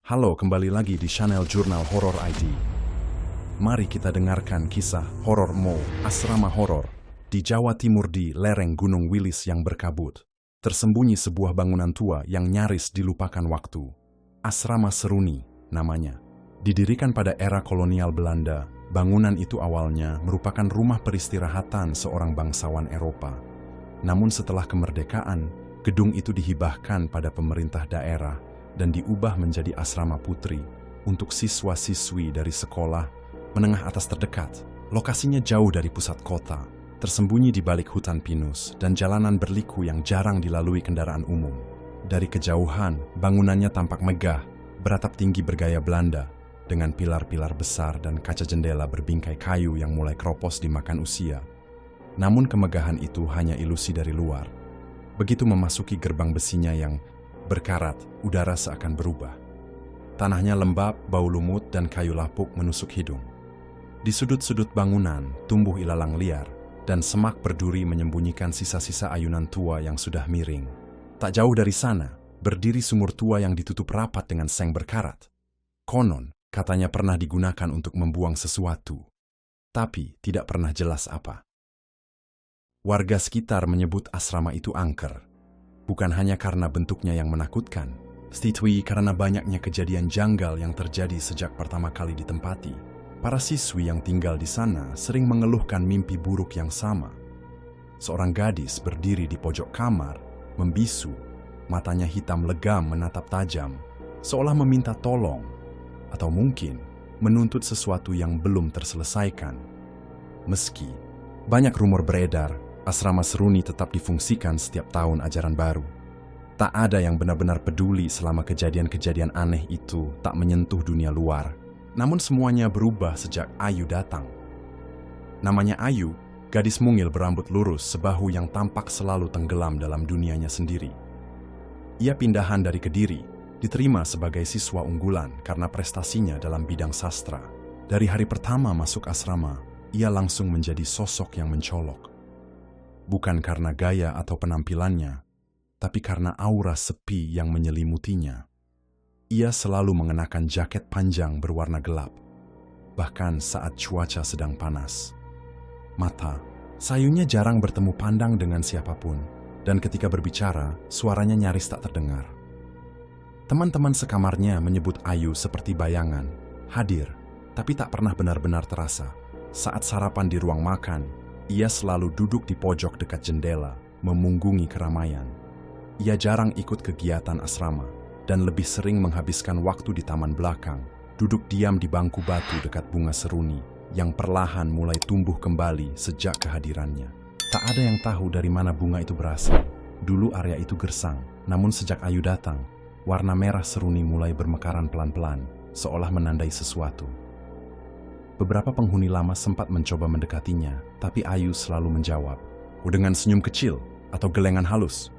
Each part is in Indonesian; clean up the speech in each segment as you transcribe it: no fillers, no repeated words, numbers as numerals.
Halo, kembali lagi di channel Jurnal Horor ID. Mari kita dengarkan kisah horor Mo, asrama horor di Jawa Timur di lereng Gunung Wilis yang berkabut. Tersembunyi sebuah bangunan tua yang nyaris dilupakan waktu. Asrama Seruni namanya. Didirikan pada era kolonial Belanda, bangunan itu awalnya merupakan rumah peristirahatan seorang bangsawan Eropa. Namun setelah kemerdekaan, gedung itu dihibahkan pada pemerintah daerah dan diubah menjadi asrama putri untuk siswa-siswi dari sekolah menengah atas terdekat. Lokasinya jauh dari pusat kota, tersembunyi di balik hutan pinus dan jalanan berliku yang jarang dilalui kendaraan umum. Dari kejauhan, bangunannya tampak megah, beratap tinggi bergaya Belanda, dengan pilar-pilar besar dan kaca jendela berbingkai kayu yang mulai keropos dimakan usia. Namun kemegahan itu hanya ilusi dari luar. Begitu memasuki gerbang besinya yang berkarat, udara seakan berubah. Tanahnya lembab, bau lumut, dan kayu lapuk menusuk hidung. Di sudut-sudut bangunan tumbuh ilalang liar, dan semak berduri menyembunyikan sisa-sisa ayunan tua yang sudah miring. Tak jauh dari sana, berdiri sumur tua yang ditutup rapat dengan seng berkarat. Konon, katanya pernah digunakan untuk membuang sesuatu, tapi tidak pernah jelas apa. Warga sekitar menyebut asrama itu angker. Bukan hanya karena bentuknya yang menakutkan, setidaknya karena banyaknya kejadian janggal yang terjadi sejak pertama kali ditempati. Para siswi yang tinggal di sana sering mengeluhkan mimpi buruk yang sama. Seorang gadis berdiri di pojok kamar, membisu, matanya hitam legam menatap tajam, seolah meminta tolong, atau mungkin menuntut sesuatu yang belum terselesaikan. Meski banyak rumor beredar, asrama Seruni tetap difungsikan setiap tahun ajaran baru. Tak ada yang benar-benar peduli selama kejadian-kejadian aneh itu tak menyentuh dunia luar. Namun semuanya berubah sejak Ayu datang. Namanya Ayu, gadis mungil berambut lurus sebahu yang tampak selalu tenggelam dalam dunianya sendiri. Ia pindahan dari Kediri, diterima sebagai siswa unggulan karena prestasinya dalam bidang sastra. Dari hari pertama masuk asrama, ia langsung menjadi sosok yang mencolok. Bukan karena gaya atau penampilannya, tapi karena aura sepi yang menyelimutinya. Ia selalu mengenakan jaket panjang berwarna gelap, bahkan saat cuaca sedang panas. Mata, sayunya jarang bertemu pandang dengan siapapun, dan ketika berbicara, suaranya nyaris tak terdengar. Teman-teman sekamarnya menyebut Ayu seperti bayangan, hadir, tapi tak pernah benar-benar terasa. Saat sarapan di ruang makan, ia selalu duduk di pojok dekat jendela, memunggungi keramaian. Ia jarang ikut kegiatan asrama, dan lebih sering menghabiskan waktu di taman belakang, duduk diam di bangku batu dekat bunga seruni, yang perlahan mulai tumbuh kembali sejak kehadirannya. Tak ada yang tahu dari mana bunga itu berasal. Dulu area itu gersang, namun sejak Ayu datang, warna merah seruni mulai bermekaran pelan-pelan, seolah menandai sesuatu. Beberapa penghuni lama sempat mencoba mendekatinya, tapi Ayu selalu menjawab, dengan senyum kecil atau gelengan halus.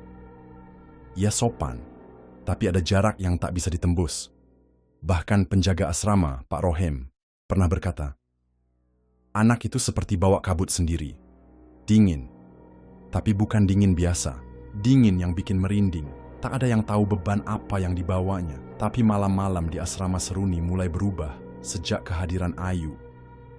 Ia sopan, tapi ada jarak yang tak bisa ditembus. Bahkan penjaga asrama, Pak Rohem, pernah berkata, "Anak itu seperti bawa kabut sendiri. Dingin, tapi bukan dingin biasa. Dingin yang bikin merinding. Tak ada yang tahu beban apa yang dibawanya. Tapi malam-malam di asrama Seruni mulai berubah sejak kehadiran Ayu.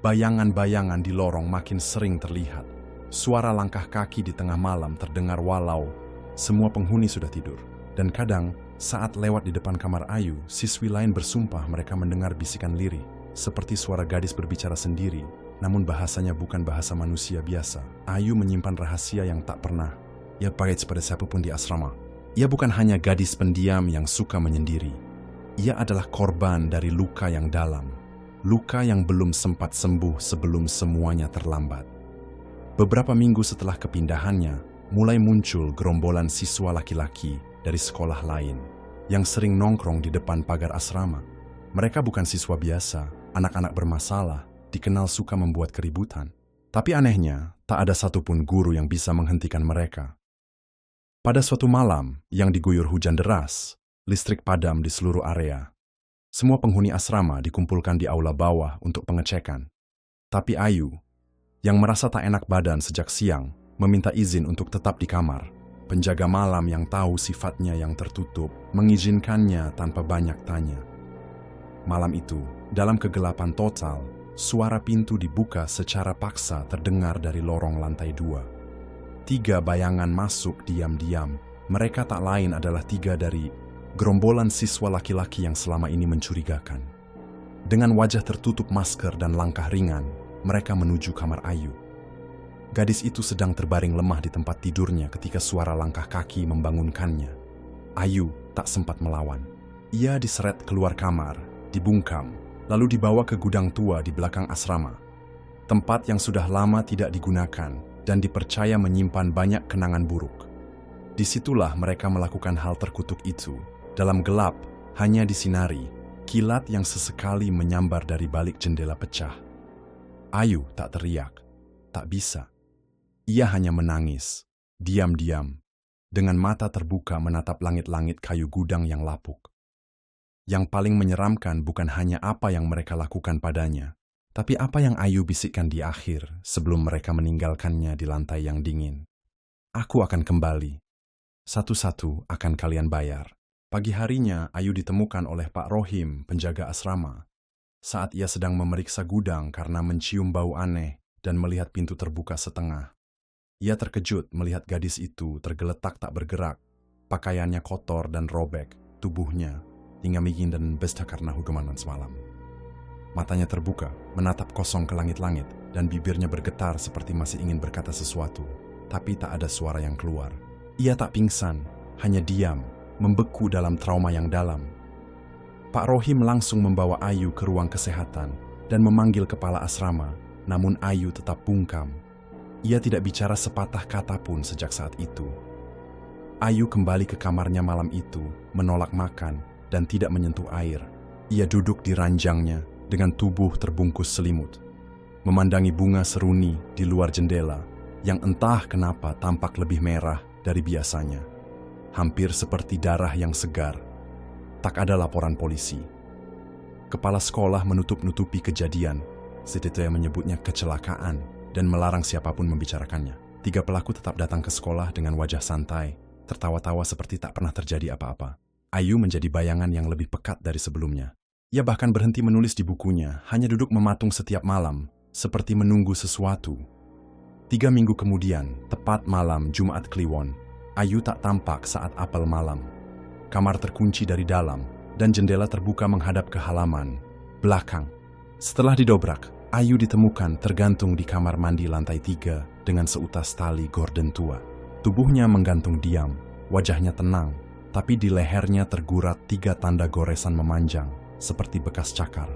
Bayangan-bayangan di lorong makin sering terlihat. Suara langkah kaki di tengah malam terdengar walau semua penghuni sudah tidur. Dan kadang, saat lewat di depan kamar Ayu, siswi lain bersumpah mereka mendengar bisikan lirih, seperti suara gadis berbicara sendiri, namun bahasanya bukan bahasa manusia biasa. Ayu menyimpan rahasia yang tak pernah ia pakai pada siapapun di asrama. Ia bukan hanya gadis pendiam yang suka menyendiri. Ia adalah korban dari luka yang dalam. Luka yang belum sempat sembuh sebelum semuanya terlambat. Beberapa minggu setelah kepindahannya, mulai muncul gerombolan siswa laki-laki dari sekolah lain yang sering nongkrong di depan pagar asrama. Mereka bukan siswa biasa, anak-anak bermasalah, dikenal suka membuat keributan. Tapi anehnya, tak ada satupun guru yang bisa menghentikan mereka. Pada suatu malam yang diguyur hujan deras, listrik padam di seluruh area. Semua penghuni asrama dikumpulkan di aula bawah untuk pengecekan. Tapi Ayu, yang merasa tak enak badan sejak siang, meminta izin untuk tetap di kamar. Penjaga malam yang tahu sifatnya yang tertutup mengizinkannya tanpa banyak tanya. malam itu, dalam kegelapan total, suara pintu dibuka secara paksa terdengar dari lorong lantai 2. 3 bayangan masuk diam-diam. Mereka tak lain adalah 3 dari gerombolan siswa laki-laki yang selama ini mencurigakan. Dengan wajah tertutup masker dan langkah ringan, mereka menuju kamar Ayu. Gadis itu sedang terbaring lemah di tempat tidurnya ketika suara langkah kaki membangunkannya. Ayu tak sempat melawan. Ia diseret keluar kamar, dibungkam, lalu dibawa ke gudang tua di belakang asrama. Tempat yang sudah lama tidak digunakan dan dipercaya menyimpan banyak kenangan buruk. Disitulah mereka melakukan hal terkutuk itu. Dalam gelap, hanya disinari, kilat yang sesekali menyambar dari balik jendela pecah. Ayu tak teriak, tak bisa. Ia hanya menangis, diam-diam, dengan mata terbuka menatap langit-langit kayu gudang yang lapuk. Yang paling menyeramkan bukan hanya apa yang mereka lakukan padanya, tapi apa yang Ayu bisikkan di akhir sebelum mereka meninggalkannya di lantai yang dingin. Aku akan kembali. Satu-satu akan kalian bayar. Pagi harinya, Ayu ditemukan oleh Pak Rohim, penjaga asrama. Saat ia sedang memeriksa gudang karena mencium bau aneh dan melihat pintu terbuka setengah. Ia terkejut melihat gadis itu tergeletak tak bergerak, pakaiannya kotor dan robek, tubuhnya hingga migin dan besta karena hukuman semalam. Matanya terbuka, menatap kosong ke langit-langit, dan bibirnya bergetar seperti masih ingin berkata sesuatu, tapi tak ada suara yang keluar. Ia tak pingsan, hanya diam, membeku dalam trauma yang dalam. Pak Rohim langsung membawa Ayu ke ruang kesehatan dan memanggil kepala asrama, namun Ayu tetap bungkam. Ia tidak bicara sepatah kata pun sejak saat itu. Ayu kembali ke kamarnya malam itu, menolak makan, dan tidak menyentuh air. Ia duduk di ranjangnya dengan tubuh terbungkus selimut, memandangi bunga seruni di luar jendela yang entah kenapa tampak lebih merah dari biasanya, hampir seperti darah yang segar. Tak ada laporan polisi. Kepala sekolah menutup-nutupi kejadian, setidaknya menyebutnya kecelakaan dan melarang siapapun membicarakannya. 3 pelaku tetap datang ke sekolah dengan wajah santai, tertawa-tawa seperti tak pernah terjadi apa-apa. Ayu menjadi bayangan yang lebih pekat dari sebelumnya. Ia bahkan berhenti menulis di bukunya, hanya duduk mematung setiap malam, seperti menunggu sesuatu. 3 minggu kemudian, tepat malam Jumat Kliwon, Ayu tak tampak saat apel malam. Kamar terkunci dari dalam, dan jendela terbuka menghadap ke halaman belakang. Setelah didobrak, Ayu ditemukan tergantung di kamar mandi lantai 3 dengan seutas tali gorden tua. Tubuhnya menggantung diam, wajahnya tenang, tapi di lehernya tergurat 3 tanda goresan memanjang, seperti bekas cakar.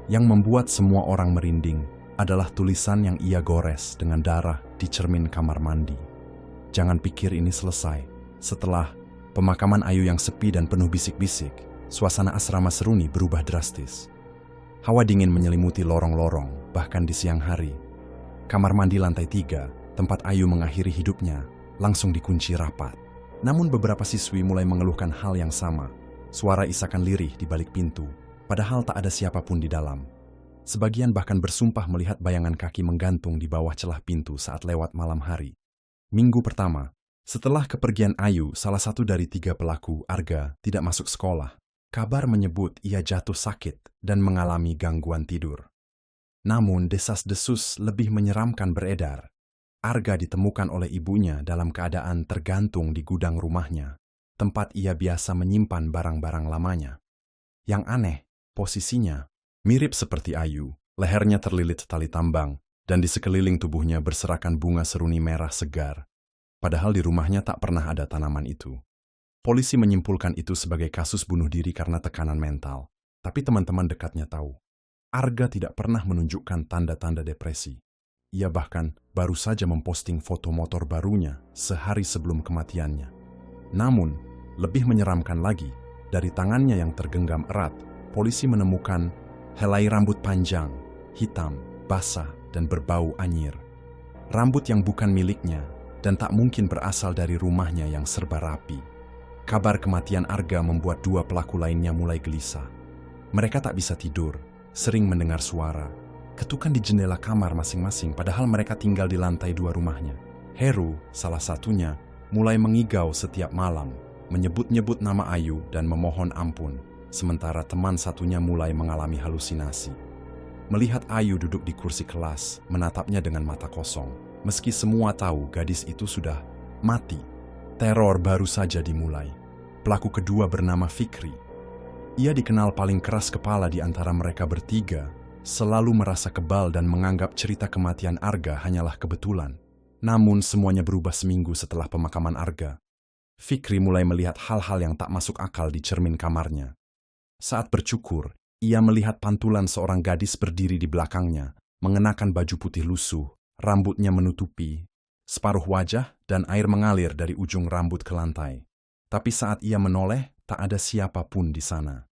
Yang membuat semua orang merinding adalah tulisan yang ia gores dengan darah di cermin kamar mandi. Jangan pikir ini selesai. Setelah pemakaman Ayu yang sepi dan penuh bisik-bisik, suasana asrama Seruni berubah drastis. Hawa dingin menyelimuti lorong-lorong, bahkan di siang hari. Kamar mandi lantai 3, tempat Ayu mengakhiri hidupnya, langsung dikunci rapat. Namun beberapa siswi mulai mengeluhkan hal yang sama. Suara isakan lirih di balik pintu, padahal tak ada siapapun di dalam. Sebagian bahkan bersumpah melihat bayangan kaki menggantung di bawah celah pintu saat lewat malam hari. Minggu pertama, setelah kepergian Ayu, salah satu dari 3 pelaku, Arga, tidak masuk sekolah. Kabar menyebut ia jatuh sakit dan mengalami gangguan tidur. Namun desas-desus lebih menyeramkan beredar. Arga ditemukan oleh ibunya dalam keadaan tergantung di gudang rumahnya, tempat ia biasa menyimpan barang-barang lamanya. Yang aneh, posisinya mirip seperti Ayu, lehernya terlilit tali tambang, dan di sekeliling tubuhnya berserakan bunga seruni merah segar. Padahal di rumahnya tak pernah ada tanaman itu. Polisi menyimpulkan itu sebagai kasus bunuh diri karena tekanan mental. Tapi teman-teman dekatnya tahu, Arga tidak pernah menunjukkan tanda-tanda depresi. Ia bahkan baru saja memposting foto motor barunya sehari sebelum kematiannya. Namun, lebih menyeramkan lagi, dari tangannya yang tergenggam erat, polisi menemukan helai rambut panjang, hitam, basah, dan berbau anyir. Rambut yang bukan miliknya dan tak mungkin berasal dari rumahnya yang serba rapi. Kabar kematian Arga membuat 2 pelaku lainnya mulai gelisah. Mereka tak bisa tidur, sering mendengar suara ketukan di jendela kamar masing-masing padahal mereka tinggal di lantai 2 rumahnya. Heru, salah satunya, mulai mengigau setiap malam, menyebut-nyebut nama Ayu dan memohon ampun. sementara teman satunya mulai mengalami halusinasi. Melihat Ayu duduk di kursi kelas, menatapnya dengan mata kosong. Meski semua tahu gadis itu sudah mati, teror baru saja dimulai. Pelaku kedua bernama Fikri. Ia dikenal paling keras kepala di antara mereka bertiga, selalu merasa kebal dan menganggap cerita kematian Arga hanyalah kebetulan. Namun semuanya berubah seminggu setelah pemakaman Arga. Fikri mulai melihat hal-hal yang tak masuk akal di cermin kamarnya. Saat bercukur, ia melihat pantulan seorang gadis berdiri di belakangnya, mengenakan baju putih lusuh, rambutnya menutupi separuh wajah dan air mengalir dari ujung rambut ke lantai. Tapi saat ia menoleh, tak ada siapapun di sana.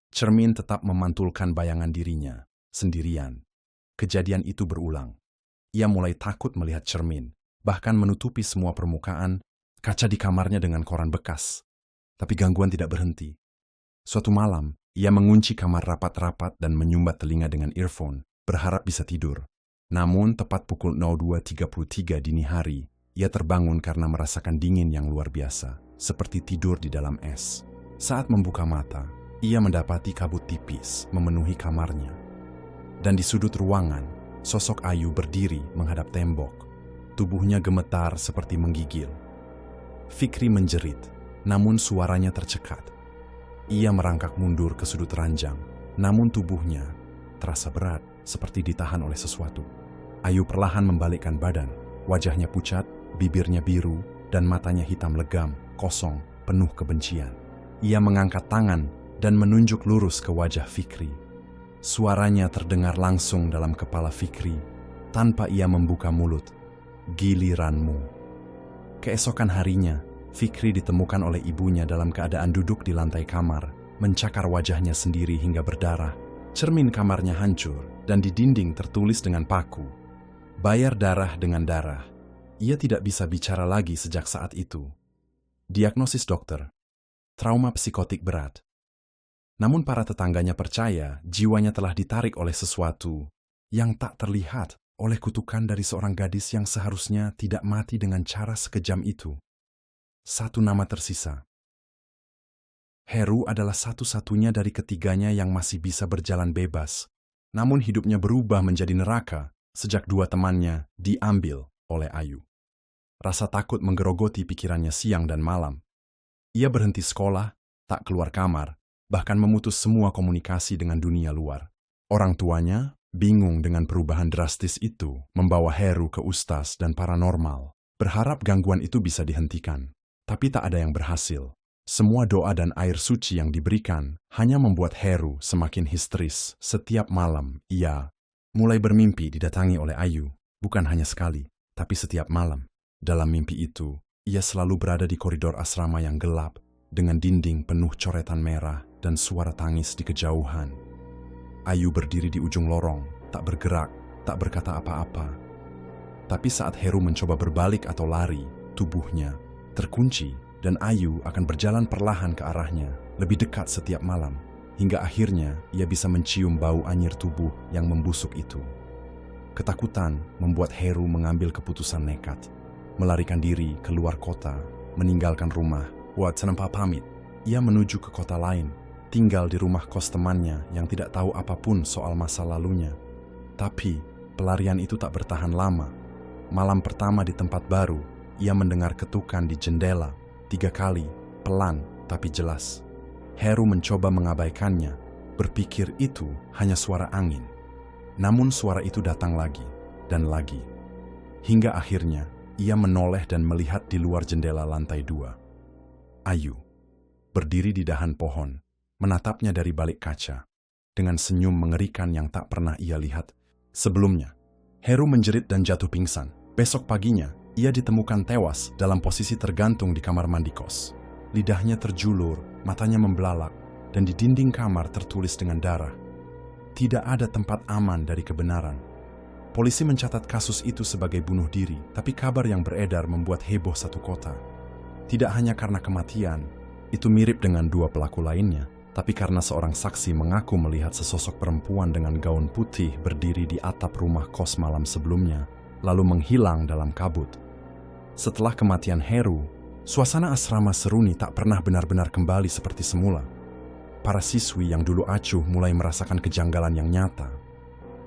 Cermin tetap memantulkan bayangan dirinya, sendirian. Kejadian itu berulang. Ia mulai takut melihat cermin, bahkan menutupi semua permukaan, kaca di kamarnya dengan koran bekas. Tapi gangguan tidak berhenti. Suatu malam, ia mengunci kamar rapat-rapat dan menyumbat telinga dengan earphone, berharap bisa tidur. Namun, tepat pukul 02.33 dini hari, ia terbangun karena merasakan dingin yang luar biasa, seperti tidur di dalam es. Saat membuka mata, ia mendapati kabut tipis memenuhi kamarnya. Dan di sudut ruangan, sosok Ayu berdiri menghadap tembok. Tubuhnya gemetar seperti menggigil. Fikri menjerit, namun suaranya tercekat. Ia merangkak mundur ke sudut ranjang, namun tubuhnya terasa berat, seperti ditahan oleh sesuatu. Ayu perlahan membalikkan badan, wajahnya pucat, bibirnya biru, dan matanya hitam legam, kosong, penuh kebencian. Ia mengangkat tangan dan menunjuk lurus ke wajah Fikri. Suaranya terdengar langsung dalam kepala Fikri, tanpa ia membuka mulut. Giliranmu. Keesokan harinya, Fikri ditemukan oleh ibunya dalam keadaan duduk di lantai kamar, mencakar wajahnya sendiri hingga berdarah. Cermin kamarnya hancur, dan di dinding tertulis dengan paku, "Bayar darah dengan darah." Ia tidak bisa bicara lagi sejak saat itu. Diagnosis dokter, trauma psikotik berat. Namun para tetangganya percaya jiwanya telah ditarik oleh sesuatu yang tak terlihat, oleh kutukan dari seorang gadis yang seharusnya tidak mati dengan cara sekejam itu. Satu nama tersisa. Heru adalah satu-satunya dari ketiganya yang masih bisa berjalan bebas. Namun hidupnya berubah menjadi neraka sejak dua temannya diambil oleh Ayu. Rasa takut menggerogoti pikirannya siang dan malam. Ia berhenti sekolah, tak keluar kamar, bahkan memutus semua komunikasi dengan dunia luar. Orang tuanya bingung dengan perubahan drastis itu, membawa Heru ke ustaz dan paranormal, berharap gangguan itu bisa dihentikan. Tapi tak ada yang berhasil. Semua doa dan air suci yang diberikan hanya membuat Heru semakin histeris. Setiap malam, ia mulai bermimpi didatangi oleh Ayu, bukan hanya sekali, tapi setiap malam. Dalam mimpi itu, ia selalu berada di koridor asrama yang gelap, dengan dinding penuh coretan merah dan suara tangis di kejauhan. Ayu berdiri di ujung lorong, tak bergerak, tak berkata apa-apa. Tapi saat Heru mencoba berbalik atau lari, tubuhnya terkunci, dan Ayu akan berjalan perlahan ke arahnya, lebih dekat setiap malam, hingga akhirnya ia bisa mencium bau anyir tubuh yang membusuk itu. Ketakutan membuat Heru mengambil keputusan nekat, melarikan diri keluar kota, meninggalkan rumah. Buat senempat pamit, ia menuju ke kota lain, tinggal di rumah kos temannya yang tidak tahu apapun soal masa lalunya. Tapi pelarian itu tak bertahan lama. Malam pertama di tempat baru, ia mendengar ketukan di jendela 3 kali, pelan tapi jelas. Heru mencoba mengabaikannya, berpikir itu hanya suara angin. Namun suara itu datang lagi, dan lagi. Hingga akhirnya, ia menoleh dan melihat di luar jendela lantai 2. Ayu berdiri di dahan pohon, menatapnya dari balik kaca, dengan senyum mengerikan yang tak pernah ia lihat sebelumnya. Heru menjerit dan jatuh pingsan. Besok paginya, ia ditemukan tewas dalam posisi tergantung di kamar mandi kos. Lidahnya terjulur, matanya membelalak, dan di dinding kamar tertulis dengan darah. Tidak ada tempat aman dari kebenaran. Polisi mencatat kasus itu sebagai bunuh diri, tapi kabar yang beredar membuat heboh satu kota. Tidak hanya karena kematian, itu mirip dengan 2 pelaku lainnya, tapi karena seorang saksi mengaku melihat sesosok perempuan dengan gaun putih berdiri di atap rumah kos malam sebelumnya, lalu menghilang dalam kabut. Setelah kematian Heru, suasana asrama Seruni tak pernah benar-benar kembali seperti semula. Para siswi yang dulu acuh mulai merasakan kejanggalan yang nyata.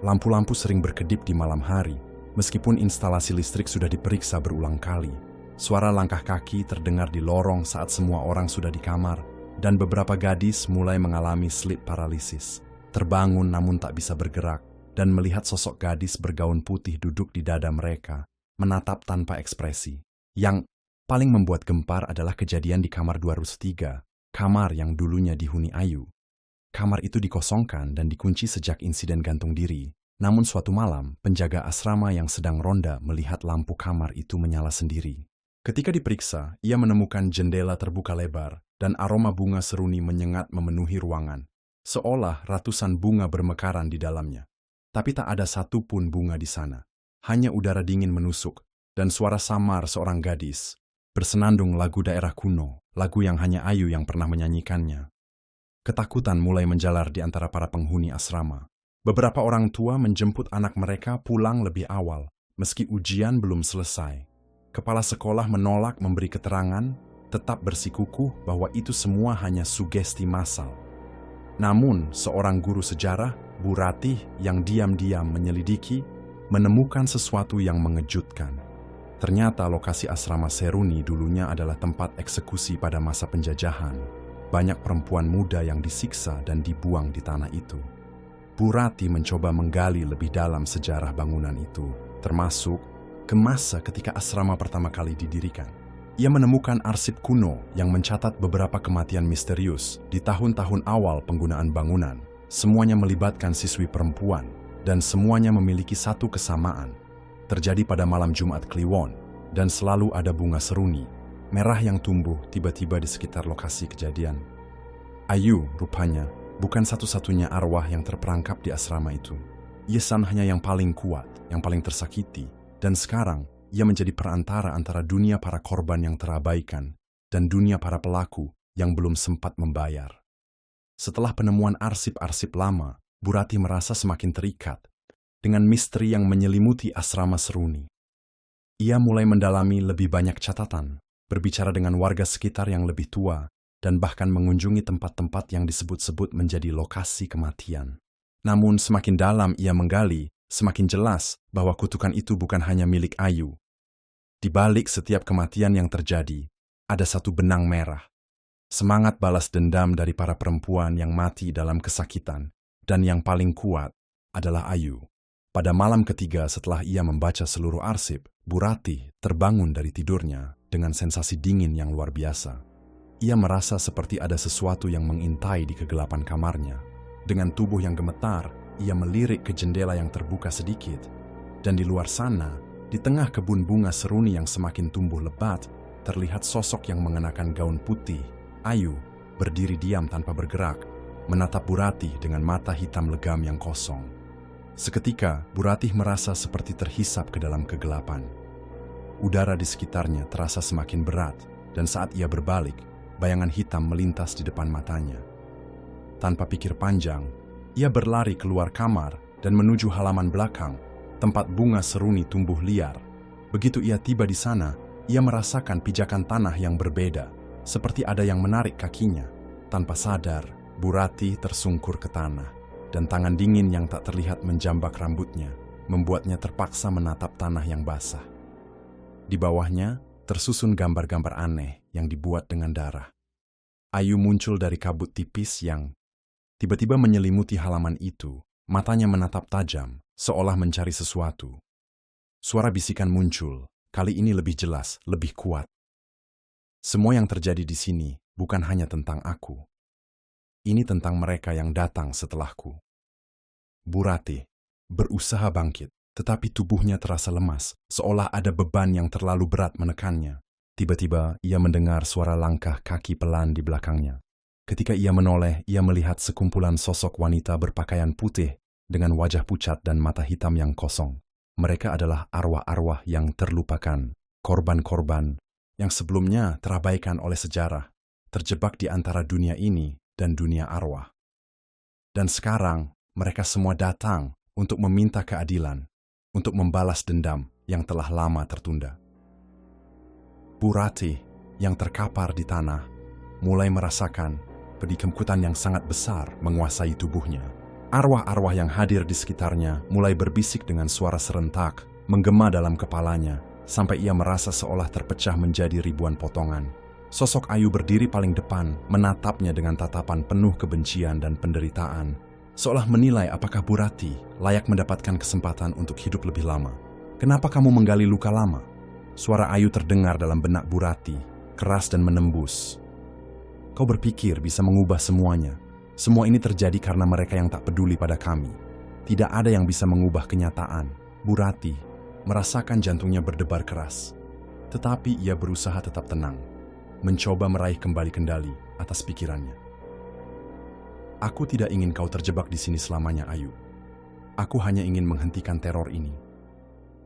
Lampu-lampu sering berkedip di malam hari, meskipun instalasi listrik sudah diperiksa berulang kali. Suara langkah kaki terdengar di lorong saat semua orang sudah di kamar, dan beberapa gadis mulai mengalami sleep paralysis. Terbangun namun tak bisa bergerak, dan melihat sosok gadis bergaun putih duduk di dada mereka, menatap tanpa ekspresi. Yang paling membuat gempar adalah kejadian di kamar 203, kamar yang dulunya dihuni Ayu. Kamar itu dikosongkan dan dikunci sejak insiden gantung diri. Namun suatu malam, penjaga asrama yang sedang ronda melihat lampu kamar itu menyala sendiri. Ketika diperiksa, ia menemukan jendela terbuka lebar dan aroma bunga seruni menyengat memenuhi ruangan, seolah ratusan bunga bermekaran di dalamnya. Tapi tak ada satupun bunga di sana. Hanya udara dingin menusuk dan suara samar seorang gadis bersenandung lagu daerah kuno, lagu yang hanya Ayu yang pernah menyanyikannya. Ketakutan mulai menjalar di antara para penghuni asrama. Beberapa orang tua menjemput anak mereka pulang lebih awal, meski ujian belum selesai. Kepala sekolah menolak memberi keterangan, tetap bersikukuh bahwa itu semua hanya sugesti massal. Namun, seorang guru sejarah, Bu Ratih, yang diam-diam menyelidiki, menemukan sesuatu yang mengejutkan. Ternyata lokasi asrama Seruni dulunya adalah tempat eksekusi pada masa penjajahan. Banyak perempuan muda yang disiksa dan dibuang di tanah itu. Bu Ratih mencoba menggali lebih dalam sejarah bangunan itu, termasuk ke masa ketika asrama pertama kali didirikan. Ia menemukan arsip kuno yang mencatat beberapa kematian misterius di tahun-tahun awal penggunaan bangunan. Semuanya melibatkan siswi perempuan, dan semuanya memiliki satu kesamaan. Terjadi pada malam Jumat Kliwon, dan selalu ada bunga seruni, merah yang tumbuh tiba-tiba di sekitar lokasi kejadian. Ayu, rupanya, bukan satu-satunya arwah yang terperangkap di asrama itu. Yesan hanya yang paling kuat, yang paling tersakiti, dan sekarang ia menjadi perantara antara dunia para korban yang terabaikan dan dunia para pelaku yang belum sempat membayar. Setelah penemuan arsip-arsip lama, Bu Ratih merasa semakin terikat dengan misteri yang menyelimuti asrama Seruni. Ia mulai mendalami lebih banyak catatan, berbicara dengan warga sekitar yang lebih tua, dan bahkan mengunjungi tempat-tempat yang disebut-sebut menjadi lokasi kematian. Namun semakin dalam ia menggali, semakin jelas bahwa kutukan itu bukan hanya milik Ayu. Di balik setiap kematian yang terjadi, ada satu benang merah. Semangat balas dendam dari para perempuan yang mati dalam kesakitan, dan yang paling kuat adalah Ayu. Pada malam ketiga setelah ia membaca seluruh arsip, Bu Ratih terbangun dari tidurnya dengan sensasi dingin yang luar biasa. Ia merasa seperti ada sesuatu yang mengintai di kegelapan kamarnya. Dengan tubuh yang gemetar, ia melirik ke jendela yang terbuka sedikit, dan di luar sana, di tengah kebun bunga seruni yang semakin tumbuh lebat, terlihat sosok yang mengenakan gaun putih, Ayu, berdiri diam tanpa bergerak, menatap Bu Ratih dengan mata hitam legam yang kosong. Seketika, Bu Ratih merasa seperti terhisap ke dalam kegelapan. Udara di sekitarnya terasa semakin berat, dan saat ia berbalik, bayangan hitam melintas di depan matanya. Tanpa pikir panjang, ia berlari keluar kamar dan menuju halaman belakang, tempat bunga seruni tumbuh liar. Begitu ia tiba di sana, ia merasakan pijakan tanah yang berbeda, seperti ada yang menarik kakinya. Tanpa sadar, Bu Ratih tersungkur ke tanah, dan tangan dingin yang tak terlihat menjambak rambutnya, membuatnya terpaksa menatap tanah yang basah. Di bawahnya, tersusun gambar-gambar aneh yang dibuat dengan darah. Ayu muncul dari kabut tipis yang tiba-tiba menyelimuti halaman itu. Matanya menatap tajam, seolah mencari sesuatu. Suara bisikan muncul, kali ini lebih jelas, lebih kuat. Semua yang terjadi di sini bukan hanya tentang aku. Ini tentang mereka yang datang setelahku. Bu Ratih berusaha bangkit, tetapi tubuhnya terasa lemas, seolah ada beban yang terlalu berat menekannya. Tiba-tiba ia mendengar suara langkah kaki pelan di belakangnya. Ketika ia menoleh, ia melihat sekumpulan sosok wanita berpakaian putih dengan wajah pucat dan mata hitam yang kosong. Mereka adalah arwah-arwah yang terlupakan, korban-korban yang sebelumnya terabaikan oleh sejarah, terjebak di antara dunia ini dan dunia arwah. Dan sekarang, mereka semua datang untuk meminta keadilan, untuk membalas dendam yang telah lama tertunda. Bu Ratih yang terkapar di tanah mulai merasakan kedikemkutan yang sangat besar menguasai tubuhnya. Arwah-arwah yang hadir di sekitarnya mulai berbisik dengan suara serentak, menggema dalam kepalanya, sampai ia merasa seolah terpecah menjadi ribuan potongan. Sosok Ayu berdiri paling depan, menatapnya dengan tatapan penuh kebencian dan penderitaan, seolah menilai apakah Bu Rati layak mendapatkan kesempatan untuk hidup lebih lama. "Kenapa kamu menggali luka lama?" Suara Ayu terdengar dalam benak Bu Rati, keras dan menembus. "Kau berpikir bisa mengubah semuanya. Semua ini terjadi karena mereka yang tak peduli pada kami. Tidak ada yang bisa mengubah kenyataan." Bu Rati merasakan jantungnya berdebar keras. Tetapi ia berusaha tetap tenang, mencoba meraih kembali kendali atas pikirannya. "Aku tidak ingin kau terjebak di sini selamanya, Ayu. Aku hanya ingin menghentikan teror ini.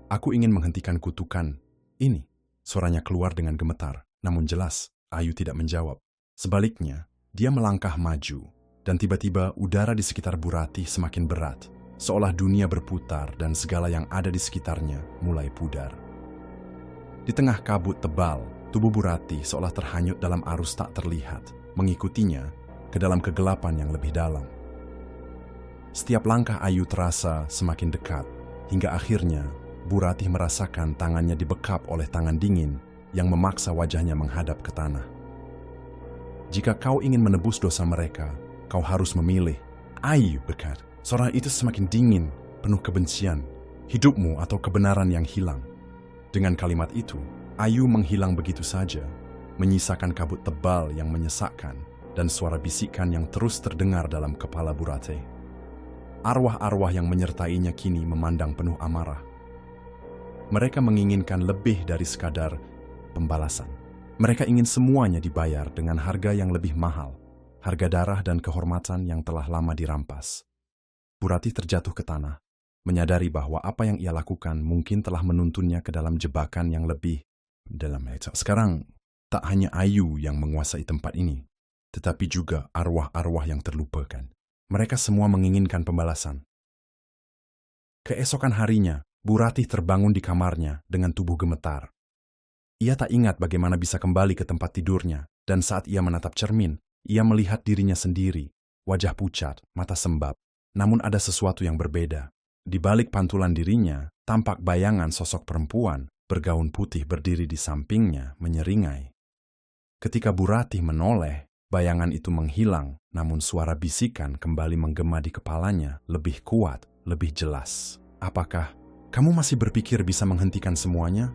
Aku ingin menghentikan kutukan ini." Suaranya keluar dengan gemetar, namun jelas Ayu tidak menjawab. Sebaliknya, dia melangkah maju, dan tiba-tiba udara di sekitar Bu Rati semakin berat, seolah dunia berputar dan segala yang ada di sekitarnya mulai pudar. Di tengah kabut tebal, tubuh Bu Rati seolah terhanyut dalam arus tak terlihat, mengikutinya ke dalam kegelapan yang lebih dalam. Setiap langkah Ayu terasa semakin dekat, hingga akhirnya Bu Rati merasakan tangannya dibekap oleh tangan dingin yang memaksa wajahnya menghadap ke tanah. "Jika kau ingin menebus dosa mereka, kau harus memilih." Ayu berkata. Suara itu semakin dingin, penuh kebencian. "Hidupmu atau kebenaran yang hilang." Dengan kalimat itu, Ayu menghilang begitu saja, menyisakan kabut tebal yang menyesakkan dan suara bisikan yang terus terdengar dalam kepala Bu Rati. Arwah-arwah yang menyertainya kini memandang penuh amarah. Mereka menginginkan lebih dari sekadar pembalasan. Mereka ingin semuanya dibayar dengan harga yang lebih mahal, harga darah dan kehormatan yang telah lama dirampas. Bu Rati terjatuh ke tanah, menyadari bahwa apa yang ia lakukan mungkin telah menuntunnya ke dalam jebakan yang lebih dalam. Sekarang, tak hanya Ayu yang menguasai tempat ini, tetapi juga arwah-arwah yang terlupakan. Mereka semua menginginkan pembalasan. Keesokan harinya, Bu Rati terbangun di kamarnya dengan tubuh gemetar. Ia tak ingat bagaimana bisa kembali ke tempat tidurnya, dan saat ia menatap cermin, ia melihat dirinya sendiri, wajah pucat, mata sembab. Namun ada sesuatu yang berbeda. Di balik pantulan dirinya, tampak bayangan sosok perempuan bergaun putih berdiri di sampingnya, menyeringai. Ketika Bu Rati menoleh, bayangan itu menghilang, namun suara bisikan kembali menggema di kepalanya, lebih kuat, lebih jelas. "Apakah kamu masih berpikir bisa menghentikan semuanya?"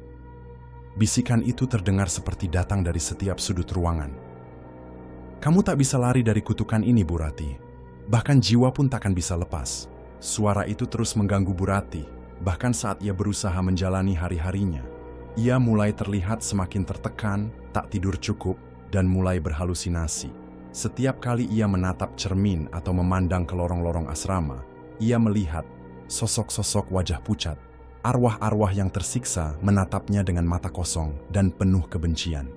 Bisikan itu terdengar seperti datang dari setiap sudut ruangan. "Kamu tak bisa lari dari kutukan ini, Bu Rati. Bahkan jiwa pun takkan bisa lepas." Suara itu terus mengganggu Bu Rati, bahkan saat ia berusaha menjalani hari-harinya. Ia mulai terlihat semakin tertekan, tak tidur cukup, dan mulai berhalusinasi. Setiap kali ia menatap cermin atau memandang ke lorong-lorong asrama, ia melihat sosok-sosok wajah pucat. Arwah-arwah yang tersiksa menatapnya dengan mata kosong dan penuh kebencian.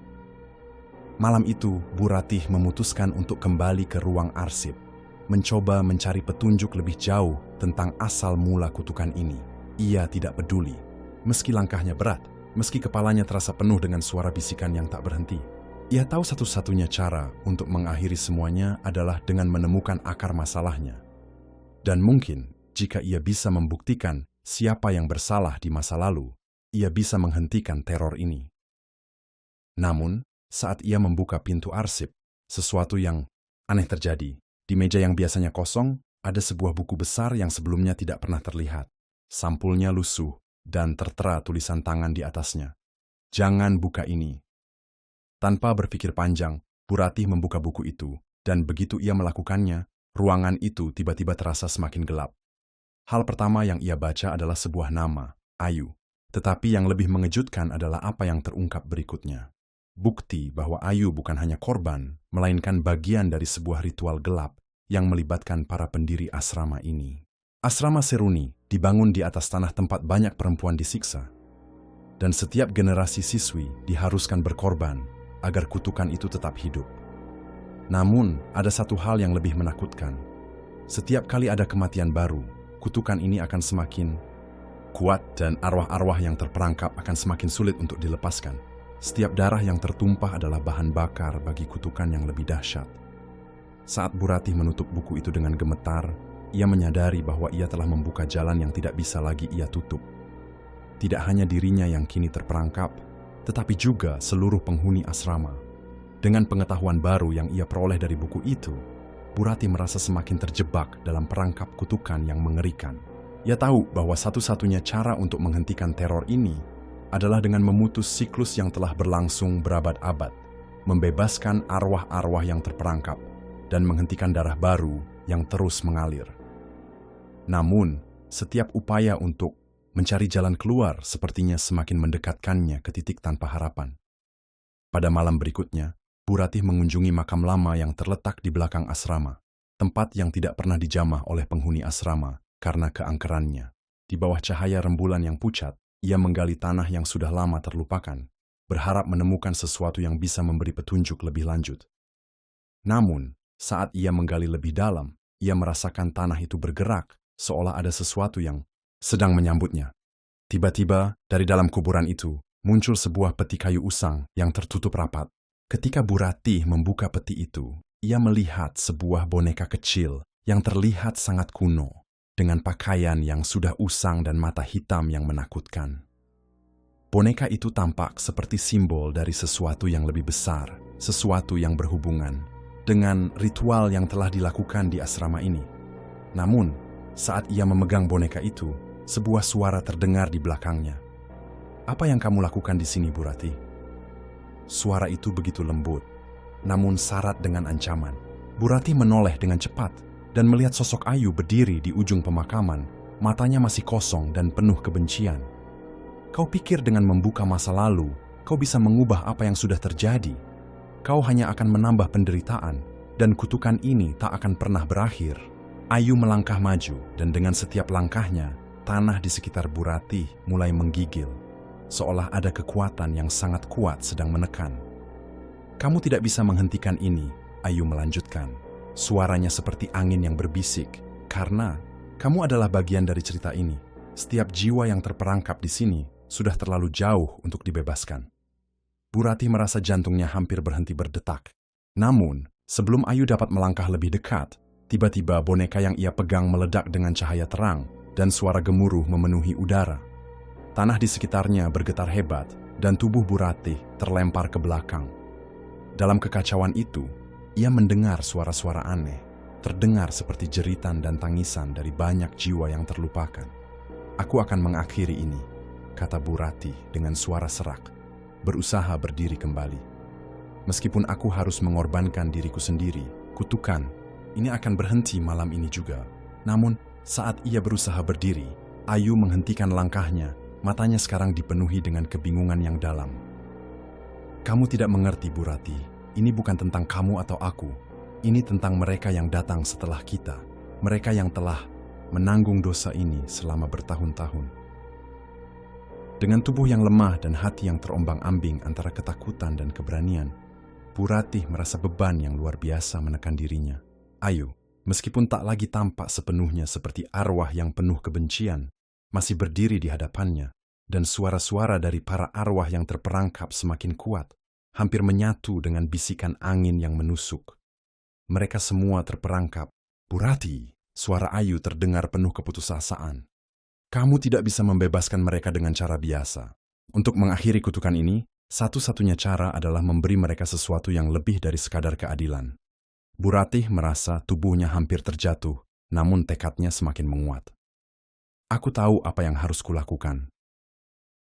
Malam itu, Bu Rati memutuskan untuk kembali ke ruang arsip, mencoba mencari petunjuk lebih jauh tentang asal mula kutukan ini. Ia tidak peduli, meski langkahnya berat, meski kepalanya terasa penuh dengan suara bisikan yang tak berhenti. Ia tahu satu-satunya cara untuk mengakhiri semuanya adalah dengan menemukan akar masalahnya. Dan mungkin, jika ia bisa membuktikan siapa yang bersalah di masa lalu, ia bisa menghentikan teror ini. Namun, saat ia membuka pintu arsip, sesuatu yang aneh terjadi. Di meja yang biasanya kosong, ada sebuah buku besar yang sebelumnya tidak pernah terlihat. Sampulnya lusuh, dan tertera tulisan tangan di atasnya. "Jangan buka ini." Tanpa berpikir panjang, Bu Rati membuka buku itu, dan begitu ia melakukannya, ruangan itu tiba-tiba terasa semakin gelap. Hal pertama yang ia baca adalah sebuah nama, Ayu. Tetapi yang lebih mengejutkan adalah apa yang terungkap berikutnya. Bukti bahwa Ayu bukan hanya korban, melainkan bagian dari sebuah ritual gelap yang melibatkan para pendiri asrama ini. Asrama Seruni dibangun di atas tanah tempat banyak perempuan disiksa. Dan setiap generasi siswi diharuskan berkorban agar kutukan itu tetap hidup. Namun, ada satu hal yang lebih menakutkan. Setiap kali ada kematian baru, kutukan ini akan semakin kuat dan arwah-arwah yang terperangkap akan semakin sulit untuk dilepaskan. Setiap darah yang tertumpah adalah bahan bakar bagi kutukan yang lebih dahsyat. Saat Bu Ratih menutup buku itu dengan gemetar, ia menyadari bahwa ia telah membuka jalan yang tidak bisa lagi ia tutup. Tidak hanya dirinya yang kini terperangkap, tetapi juga seluruh penghuni asrama. Dengan pengetahuan baru yang ia peroleh dari buku itu, Bu Ratih merasa semakin terjebak dalam perangkap kutukan yang mengerikan. Ia tahu bahwa satu-satunya cara untuk menghentikan teror ini adalah dengan memutus siklus yang telah berlangsung berabad-abad, membebaskan arwah-arwah yang terperangkap, dan menghentikan darah baru yang terus mengalir. Namun, setiap upaya untuk mencari jalan keluar sepertinya semakin mendekatkannya ke titik tanpa harapan. Pada malam berikutnya, Bu Ratih mengunjungi makam lama yang terletak di belakang asrama, tempat yang tidak pernah dijamah oleh penghuni asrama karena keangkerannya. Di bawah cahaya rembulan yang pucat, ia menggali tanah yang sudah lama terlupakan, berharap menemukan sesuatu yang bisa memberi petunjuk lebih lanjut. Namun, saat ia menggali lebih dalam, ia merasakan tanah itu bergerak, seolah ada sesuatu yang sedang menyambutnya. Tiba-tiba, dari dalam kuburan itu, muncul sebuah peti kayu usang yang tertutup rapat. Ketika Bu Ratih membuka peti itu, ia melihat sebuah boneka kecil yang terlihat sangat kuno, dengan pakaian yang sudah usang dan mata hitam yang menakutkan. Boneka itu tampak seperti simbol dari sesuatu yang lebih besar, sesuatu yang berhubungan dengan ritual yang telah dilakukan di asrama ini. Namun, saat ia memegang boneka itu, sebuah suara terdengar di belakangnya. "Apa yang kamu lakukan di sini, Bu Ratih?" Suara itu begitu lembut, namun syarat dengan ancaman. Bu Ratih menoleh dengan cepat dan melihat sosok Ayu berdiri di ujung pemakaman, matanya masih kosong dan penuh kebencian. "Kau pikir dengan membuka masa lalu, kau bisa mengubah apa yang sudah terjadi? Kau hanya akan menambah penderitaan, dan kutukan ini tak akan pernah berakhir." Ayu melangkah maju, dan dengan setiap langkahnya, tanah di sekitar Bu Ratih mulai menggigil, seolah ada kekuatan yang sangat kuat sedang menekan. "Kamu tidak bisa menghentikan ini," Ayu melanjutkan. Suaranya seperti angin yang berbisik, "karena kamu adalah bagian dari cerita ini. Setiap jiwa yang terperangkap di sini sudah terlalu jauh untuk dibebaskan." Bu Ratih merasa jantungnya hampir berhenti berdetak. Namun, sebelum Ayu dapat melangkah lebih dekat, tiba-tiba boneka yang ia pegang meledak dengan cahaya terang, dan suara gemuruh memenuhi udara. Tanah di sekitarnya bergetar hebat, dan tubuh Bu Ratih terlempar ke belakang. Dalam kekacauan itu, ia mendengar suara-suara aneh, terdengar seperti jeritan dan tangisan dari banyak jiwa yang terlupakan. "Aku akan mengakhiri ini," kata Bu Ratih dengan suara serak, berusaha berdiri kembali. "Meskipun aku harus mengorbankan diriku sendiri, kutukan ini akan berhenti malam ini juga." Namun, saat ia berusaha berdiri, Ayu menghentikan langkahnya, matanya sekarang dipenuhi dengan kebingungan yang dalam. "Kamu tidak mengerti, Bu Ratih. Ini bukan tentang kamu atau aku. Ini tentang mereka yang datang setelah kita. Mereka yang telah menanggung dosa ini selama bertahun-tahun." Dengan tubuh yang lemah dan hati yang terombang-ambing antara ketakutan dan keberanian, Bu Ratih merasa beban yang luar biasa menekan dirinya. Ayu, meskipun tak lagi tampak sepenuhnya seperti arwah yang penuh kebencian, masih berdiri di hadapannya, dan suara-suara dari para arwah yang terperangkap semakin kuat, hampir menyatu dengan bisikan angin yang menusuk. Mereka semua terperangkap. "Bu Ratih," suara Ayu terdengar penuh keputusasaan. "Kamu tidak bisa membebaskan mereka dengan cara biasa. Untuk mengakhiri kutukan ini, satu-satunya cara adalah memberi mereka sesuatu yang lebih dari sekadar keadilan." Bu Ratih merasa tubuhnya hampir terjatuh, namun tekadnya semakin menguat. "Aku tahu apa yang harus kulakukan."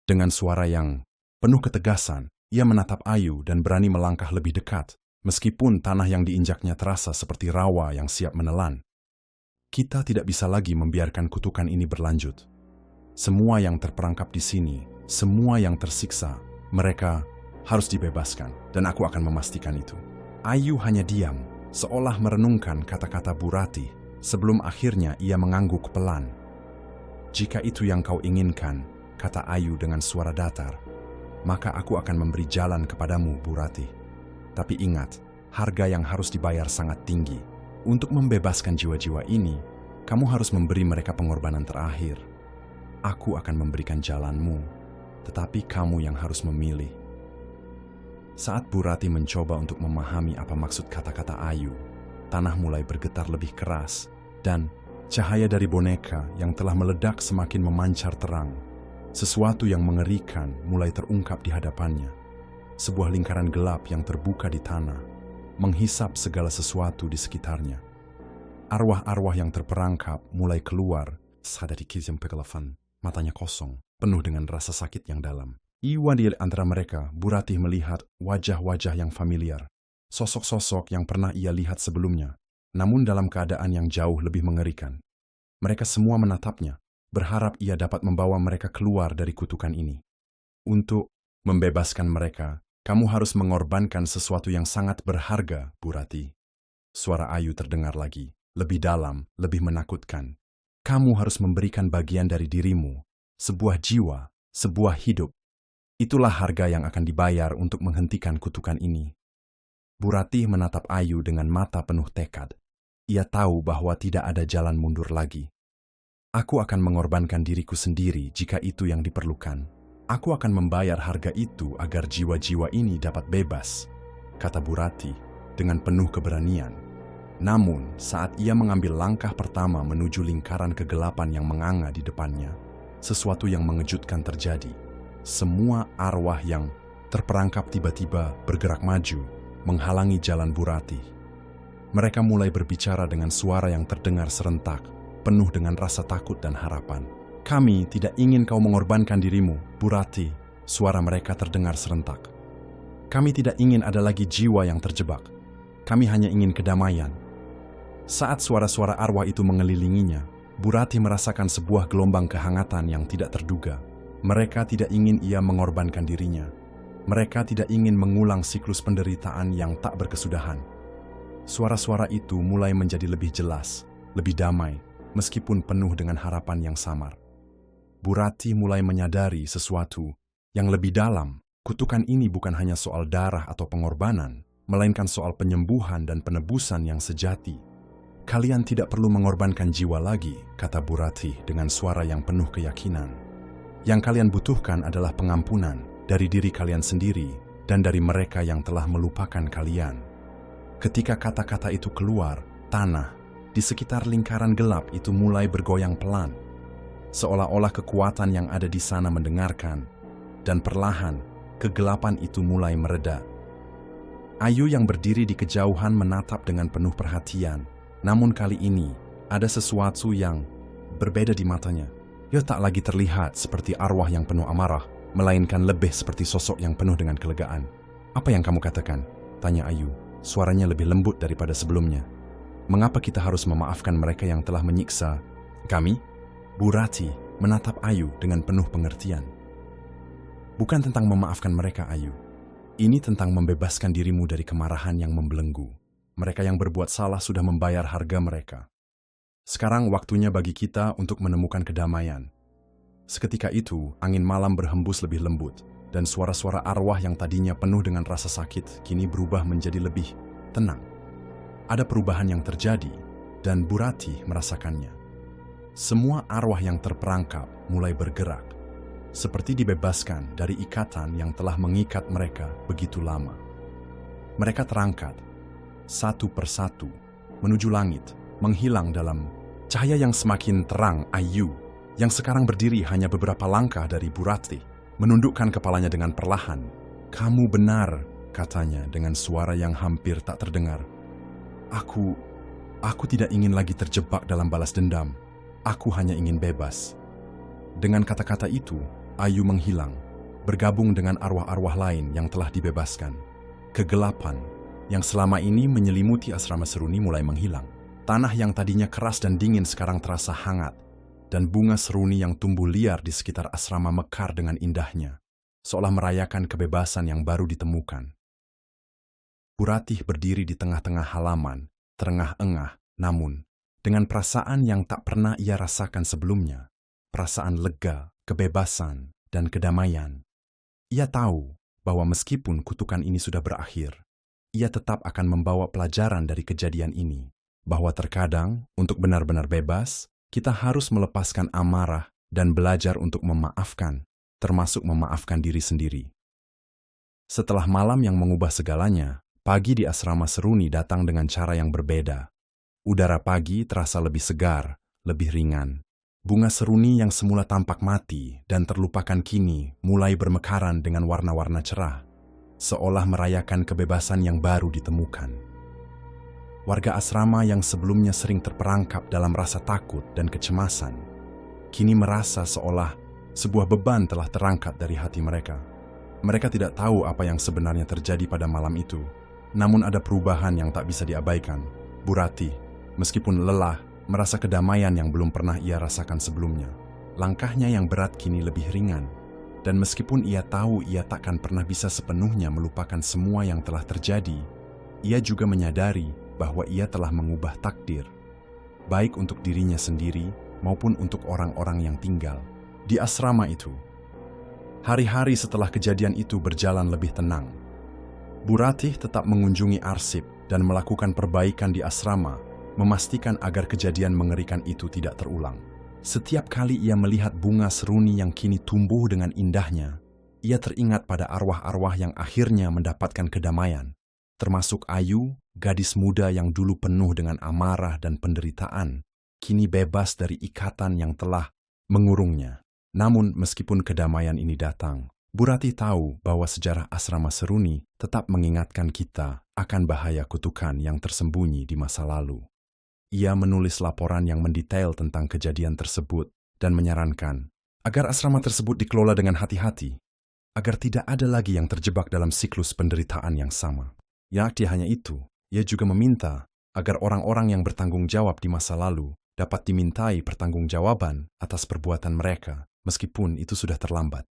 Dengan suara yang penuh ketegasan, ia menatap Ayu dan berani melangkah lebih dekat, meskipun tanah yang diinjaknya terasa seperti rawa yang siap menelan. "Kita tidak bisa lagi membiarkan kutukan ini berlanjut. Semua yang terperangkap di sini, semua yang tersiksa, mereka harus dibebaskan, dan aku akan memastikan itu." Ayu hanya diam, seolah merenungkan kata-kata Bu Ratih, sebelum akhirnya ia mengangguk pelan. "Jika itu yang kau inginkan," kata Ayu dengan suara datar, "maka aku akan memberi jalan kepadamu, Bu Ratih. Tapi ingat, harga yang harus dibayar sangat tinggi. Untuk membebaskan jiwa-jiwa ini, kamu harus memberi mereka pengorbanan terakhir. Aku akan memberikan jalanmu, tetapi kamu yang harus memilih." Saat Bu Ratih mencoba untuk memahami apa maksud kata-kata Ayu, tanah mulai bergetar lebih keras, dan cahaya dari boneka yang telah meledak semakin memancar terang. Sesuatu yang mengerikan mulai terungkap di hadapannya. Sebuah lingkaran gelap yang terbuka di tanah, menghisap segala sesuatu di sekitarnya. Arwah-arwah yang terperangkap mulai keluar, sadari kizem pegelafan, matanya kosong, penuh dengan rasa sakit yang dalam. Iwan di antara mereka, Buratih melihat wajah-wajah yang familiar. Sosok-sosok yang pernah ia lihat sebelumnya, namun dalam keadaan yang jauh lebih mengerikan. Mereka semua menatapnya, berharap ia dapat membawa mereka keluar dari kutukan ini. Untuk membebaskan mereka, kamu harus mengorbankan sesuatu yang sangat berharga, Buratih. Suara Ayu terdengar lagi, lebih dalam, lebih menakutkan. Kamu harus memberikan bagian dari dirimu, sebuah jiwa, sebuah hidup. Itulah harga yang akan dibayar untuk menghentikan kutukan ini. Buratih menatap Ayu dengan mata penuh tekad. Ia tahu bahwa tidak ada jalan mundur lagi. Aku akan mengorbankan diriku sendiri jika itu yang diperlukan. Aku akan membayar harga itu agar jiwa-jiwa ini dapat bebas, kata Buratih dengan penuh keberanian. Namun, saat ia mengambil langkah pertama menuju lingkaran kegelapan yang menganga di depannya, sesuatu yang mengejutkan terjadi. Semua arwah yang terperangkap tiba-tiba bergerak maju, menghalangi jalan Buratih. Mereka mulai berbicara dengan suara yang terdengar serentak, penuh dengan rasa takut dan harapan. Kami tidak ingin kau mengorbankan dirimu, Buratih, suara mereka terdengar serentak. Kami tidak ingin ada lagi jiwa yang terjebak. Kami hanya ingin kedamaian. Saat suara-suara arwah itu mengelilinginya, Buratih merasakan sebuah gelombang kehangatan yang tidak terduga. Mereka tidak ingin ia mengorbankan dirinya. Mereka tidak ingin mengulang siklus penderitaan yang tak berkesudahan. Suara-suara itu mulai menjadi lebih jelas, lebih damai, meskipun penuh dengan harapan yang samar. Buratih mulai menyadari sesuatu yang lebih dalam. Kutukan ini bukan hanya soal darah atau pengorbanan, melainkan soal penyembuhan dan penebusan yang sejati. Kalian tidak perlu mengorbankan jiwa lagi, kata Buratih dengan suara yang penuh keyakinan. Yang kalian butuhkan adalah pengampunan dari diri kalian sendiri dan dari mereka yang telah melupakan kalian. Ketika kata-kata itu keluar, tanah di sekitar lingkaran gelap itu mulai bergoyang pelan, seolah-olah kekuatan yang ada di sana mendengarkan, dan perlahan kegelapan itu mulai mereda. Ayu yang berdiri di kejauhan menatap dengan penuh perhatian, namun kali ini ada sesuatu yang berbeda di matanya. Ia tak lagi terlihat seperti arwah yang penuh amarah, melainkan lebih seperti sosok yang penuh dengan kelegaan. Apa yang kamu katakan? Tanya Ayu, suaranya lebih lembut daripada sebelumnya. Mengapa kita harus memaafkan mereka yang telah menyiksa kami? Buratih menatap Ayu dengan penuh pengertian. Bukan tentang memaafkan mereka, Ayu. Ini tentang membebaskan dirimu dari kemarahan yang membelenggu. Mereka yang berbuat salah sudah membayar harga mereka. Sekarang waktunya bagi kita untuk menemukan kedamaian. Seketika itu, angin malam berhembus lebih lembut, dan suara-suara arwah yang tadinya penuh dengan rasa sakit kini berubah menjadi lebih tenang. Ada perubahan yang terjadi, dan Buratih merasakannya. Semua arwah yang terperangkap mulai bergerak, seperti dibebaskan dari ikatan yang telah mengikat mereka begitu lama. Mereka terangkat, satu persatu, menuju langit, menghilang dalam cahaya yang semakin terang. Ayu, yang sekarang berdiri hanya beberapa langkah dari Buratih, menundukkan kepalanya dengan perlahan. Kamu benar, katanya dengan suara yang hampir tak terdengar. Aku tidak ingin lagi terjebak dalam balas dendam. Aku hanya ingin bebas. Dengan kata-kata itu, Ayu menghilang, bergabung dengan arwah-arwah lain yang telah dibebaskan. Kegelapan yang selama ini menyelimuti asrama Seruni mulai menghilang. Tanah yang tadinya keras dan dingin sekarang terasa hangat, dan bunga seruni yang tumbuh liar di sekitar asrama mekar dengan indahnya, seolah merayakan kebebasan yang baru ditemukan. Buratih berdiri di tengah-tengah halaman, terengah-engah, namun dengan perasaan yang tak pernah ia rasakan sebelumnya, perasaan lega, kebebasan, dan kedamaian. Ia tahu bahwa meskipun kutukan ini sudah berakhir, ia tetap akan membawa pelajaran dari kejadian ini, bahwa terkadang untuk benar-benar bebas, kita harus melepaskan amarah dan belajar untuk memaafkan, termasuk memaafkan diri sendiri. Setelah malam yang mengubah segalanya, Pagi di asrama Seruni datang dengan cara yang berbeda. Udara pagi terasa lebih segar, lebih ringan. Bunga seruni yang semula tampak mati dan terlupakan kini mulai bermekaran dengan warna-warna cerah, seolah merayakan kebebasan yang baru ditemukan. Warga asrama yang sebelumnya sering terperangkap dalam rasa takut dan kecemasan, kini merasa seolah sebuah beban telah terangkat dari hati mereka. Mereka tidak tahu apa yang sebenarnya terjadi pada malam itu, namun ada perubahan yang tak bisa diabaikan. Bu Ratih, meskipun lelah, merasa kedamaian yang belum pernah ia rasakan sebelumnya. Langkahnya yang berat kini lebih ringan, dan meskipun ia tahu ia takkan pernah bisa sepenuhnya melupakan semua yang telah terjadi, ia juga menyadari bahwa ia telah mengubah takdir, baik untuk dirinya sendiri maupun untuk orang-orang yang tinggal di asrama itu. Hari-hari setelah kejadian itu berjalan lebih tenang. Bu Ratih tetap mengunjungi arsip dan melakukan perbaikan di asrama, memastikan agar kejadian mengerikan itu tidak terulang. Setiap kali ia melihat bunga seruni yang kini tumbuh dengan indahnya, ia teringat pada arwah-arwah yang akhirnya mendapatkan kedamaian, termasuk Ayu, gadis muda yang dulu penuh dengan amarah dan penderitaan, kini bebas dari ikatan yang telah mengurungnya. Namun meskipun kedamaian ini datang, Bu Ratih tahu bahwa sejarah asrama Seruni tetap mengingatkan kita akan bahaya kutukan yang tersembunyi di masa lalu. Ia menulis laporan yang mendetail tentang kejadian tersebut dan menyarankan agar asrama tersebut dikelola dengan hati-hati, agar tidak ada lagi yang terjebak dalam siklus penderitaan yang sama. Ya, tidak hanya itu, ia juga meminta agar orang-orang yang bertanggung jawab di masa lalu dapat dimintai pertanggungjawaban atas perbuatan mereka, meskipun itu sudah terlambat.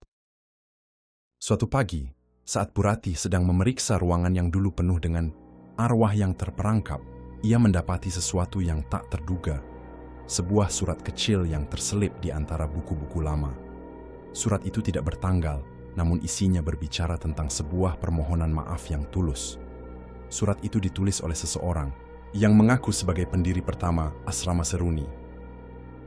Suatu pagi, saat Bu Ratih sedang memeriksa ruangan yang dulu penuh dengan arwah yang terperangkap, ia mendapati sesuatu yang tak terduga. Sebuah surat kecil yang terselip di antara buku-buku lama. Surat itu tidak bertanggal, namun isinya berbicara tentang sebuah permohonan maaf yang tulus. Surat itu ditulis oleh seseorang yang mengaku sebagai pendiri pertama asrama Seruni.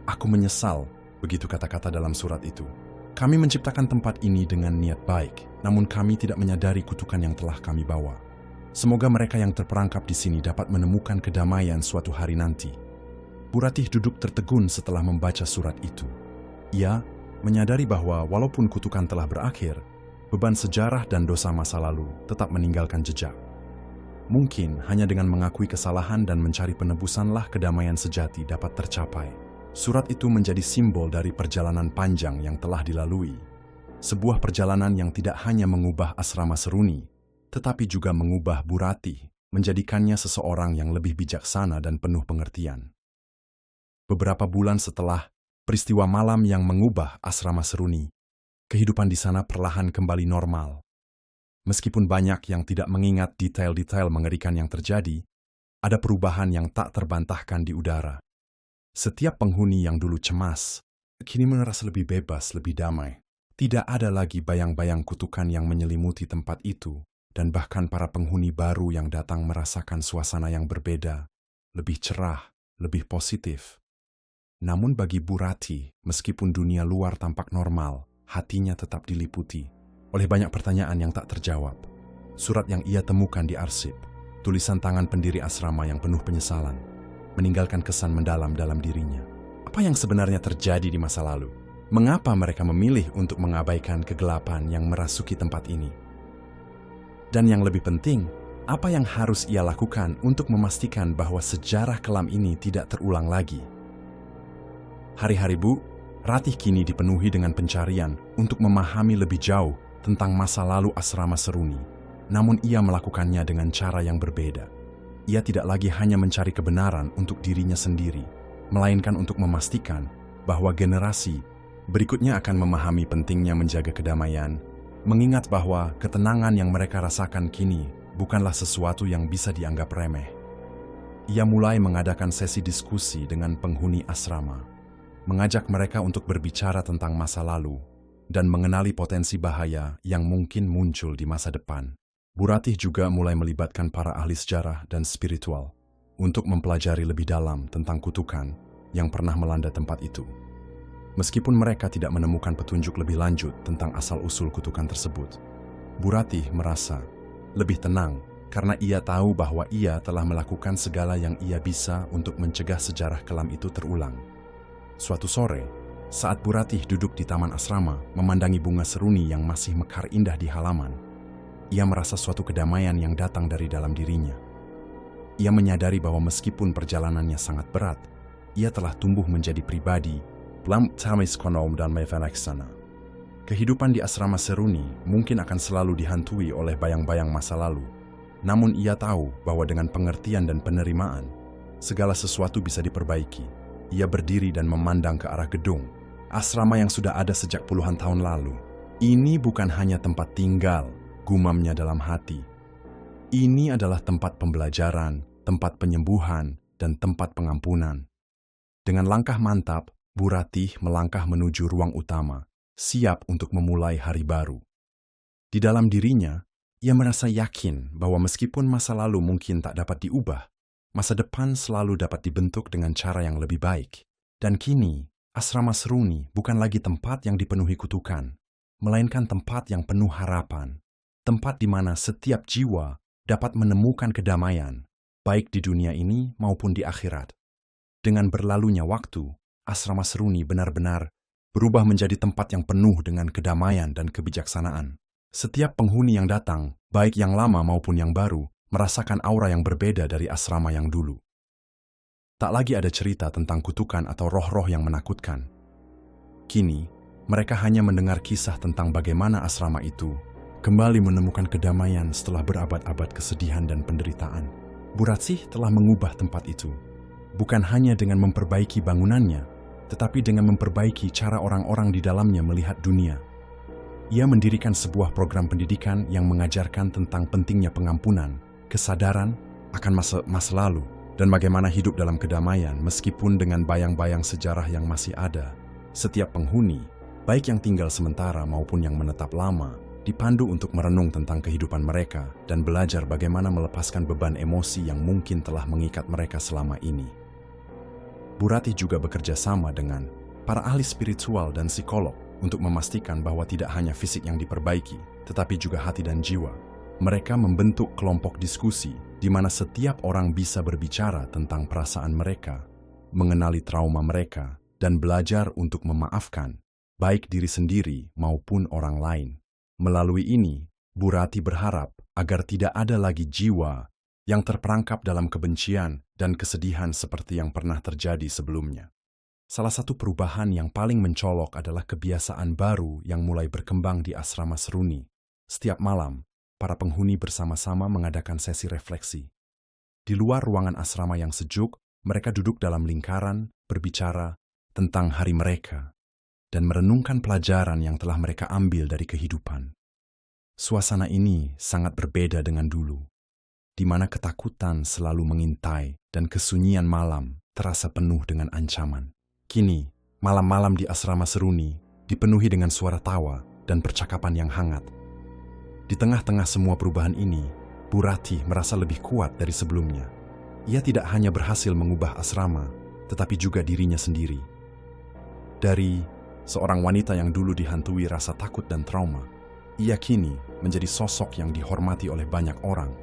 "Aku menyesal," begitu kata-kata dalam surat itu. "Kami menciptakan tempat ini dengan niat baik, namun kami tidak menyadari kutukan yang telah kami bawa. Semoga mereka yang terperangkap di sini dapat menemukan kedamaian suatu hari nanti." Bu Ratih duduk tertegun setelah membaca surat itu. Ia menyadari bahwa walaupun kutukan telah berakhir, beban sejarah dan dosa masa lalu tetap meninggalkan jejak. Mungkin hanya dengan mengakui kesalahan dan mencari penebusanlah kedamaian sejati dapat tercapai. Surat itu menjadi simbol dari perjalanan panjang yang telah dilalui. Sebuah perjalanan yang tidak hanya mengubah asrama Seruni, tetapi juga mengubah Bu Ratih, menjadikannya seseorang yang lebih bijaksana dan penuh pengertian. Beberapa bulan setelah peristiwa malam yang mengubah asrama Seruni, kehidupan di sana perlahan kembali normal. Meskipun banyak yang tidak mengingat detail-detail mengerikan yang terjadi, ada perubahan yang tak terbantahkan di udara. Setiap penghuni yang dulu cemas, kini merasa lebih bebas, lebih damai. Tidak ada lagi bayang-bayang kutukan yang menyelimuti tempat itu, dan bahkan para penghuni baru yang datang merasakan suasana yang berbeda, lebih cerah, lebih positif. Namun bagi Bu Ratih, meskipun dunia luar tampak normal, hatinya tetap diliputi oleh banyak pertanyaan yang tak terjawab. Surat yang ia temukan di arsip, tulisan tangan pendiri asrama yang penuh penyesalan, meninggalkan kesan mendalam dalam dirinya. Apa yang sebenarnya terjadi di masa lalu? Mengapa mereka memilih untuk mengabaikan kegelapan yang merasuki tempat ini? Dan yang lebih penting, apa yang harus ia lakukan untuk memastikan bahwa sejarah kelam ini tidak terulang lagi? Hari-hari Bu Ratih kini dipenuhi dengan pencarian untuk memahami lebih jauh tentang masa lalu asrama Seruni. Namun ia melakukannya dengan cara yang berbeda. Ia tidak lagi hanya mencari kebenaran untuk dirinya sendiri, melainkan untuk memastikan bahwa generasi berikutnya akan memahami pentingnya menjaga kedamaian, mengingat bahwa ketenangan yang mereka rasakan kini bukanlah sesuatu yang bisa dianggap remeh. Ia mulai mengadakan sesi diskusi dengan penghuni asrama, mengajak mereka untuk berbicara tentang masa lalu dan mengenali potensi bahaya yang mungkin muncul di masa depan. Bu Ratih juga mulai melibatkan para ahli sejarah dan spiritual untuk mempelajari lebih dalam tentang kutukan yang pernah melanda tempat itu. Meskipun mereka tidak menemukan petunjuk lebih lanjut tentang asal-usul kutukan tersebut, Bu Ratih merasa lebih tenang karena ia tahu bahwa ia telah melakukan segala yang ia bisa untuk mencegah sejarah kelam itu terulang. Suatu sore, saat Bu Ratih duduk di taman asrama memandangi bunga seruni yang masih mekar indah di halaman, ia merasa suatu kedamaian yang datang dari dalam dirinya. Ia menyadari bahwa meskipun perjalanannya sangat berat, ia telah tumbuh menjadi pribadi, konom dan mefanaksana. Kehidupan di asrama seruni mungkin akan selalu dihantui oleh bayang-bayang masa lalu. Namun ia tahu bahwa dengan pengertian dan penerimaan, segala sesuatu bisa diperbaiki. Ia berdiri dan memandang ke arah gedung asrama yang sudah ada sejak puluhan tahun lalu. Ini bukan hanya tempat tinggal, gumamnya dalam hati. Ini adalah tempat pembelajaran, tempat penyembuhan, dan tempat pengampunan. Dengan langkah mantap, Bu Ratih melangkah menuju ruang utama, siap untuk memulai hari baru. Di dalam dirinya, ia merasa yakin bahwa meskipun masa lalu mungkin tak dapat diubah, masa depan selalu dapat dibentuk dengan cara yang lebih baik. Dan kini, asrama seruni bukan lagi tempat yang dipenuhi kutukan, melainkan tempat yang penuh harapan. Tempat di mana setiap jiwa dapat menemukan kedamaian, baik di dunia ini maupun di akhirat. Dengan berlalunya waktu, asrama seruni benar-benar berubah menjadi tempat yang penuh dengan kedamaian dan kebijaksanaan. Setiap penghuni yang datang, baik yang lama maupun yang baru, merasakan aura yang berbeda dari asrama yang dulu. Tak lagi ada cerita tentang kutukan atau roh-roh yang menakutkan. Kini, mereka hanya mendengar kisah tentang bagaimana asrama itu kembali menemukan kedamaian setelah berabad-abad kesedihan dan penderitaan. Bu Ratih telah mengubah tempat itu, bukan hanya dengan memperbaiki bangunannya, tetapi dengan memperbaiki cara orang-orang di dalamnya melihat dunia. Ia mendirikan sebuah program pendidikan yang mengajarkan tentang pentingnya pengampunan, kesadaran akan masa lalu, dan bagaimana hidup dalam kedamaian meskipun dengan bayang-bayang sejarah yang masih ada. Setiap penghuni, baik yang tinggal sementara maupun yang menetap lama, dipandu untuk merenung tentang kehidupan mereka dan belajar bagaimana melepaskan beban emosi yang mungkin telah mengikat mereka selama ini. Bu Ratih juga bekerja sama dengan para ahli spiritual dan psikolog untuk memastikan bahwa tidak hanya fisik yang diperbaiki, tetapi juga hati dan jiwa. Mereka membentuk kelompok diskusi di mana setiap orang bisa berbicara tentang perasaan mereka, mengenali trauma mereka, dan belajar untuk memaafkan, baik diri sendiri maupun orang lain. Melalui ini, Bu Ratih berharap agar tidak ada lagi jiwa yang terperangkap dalam kebencian dan kesedihan seperti yang pernah terjadi sebelumnya. Salah satu perubahan yang paling mencolok adalah kebiasaan baru yang mulai berkembang di asrama seruni. Setiap malam, para penghuni bersama-sama mengadakan sesi refleksi. Di luar ruangan asrama yang sejuk, mereka duduk dalam lingkaran, berbicara tentang hari mereka, dan merenungkan pelajaran yang telah mereka ambil dari kehidupan. Suasana ini sangat berbeda dengan dulu, di mana ketakutan selalu mengintai dan kesunyian malam terasa penuh dengan ancaman. Kini, malam-malam di asrama seruni dipenuhi dengan suara tawa dan percakapan yang hangat. Di tengah-tengah semua perubahan ini, Bu Ratih merasa lebih kuat dari sebelumnya. Ia tidak hanya berhasil mengubah asrama, tetapi juga dirinya sendiri. Dari seorang wanita yang dulu dihantui rasa takut dan trauma, ia kini menjadi sosok yang dihormati oleh banyak orang.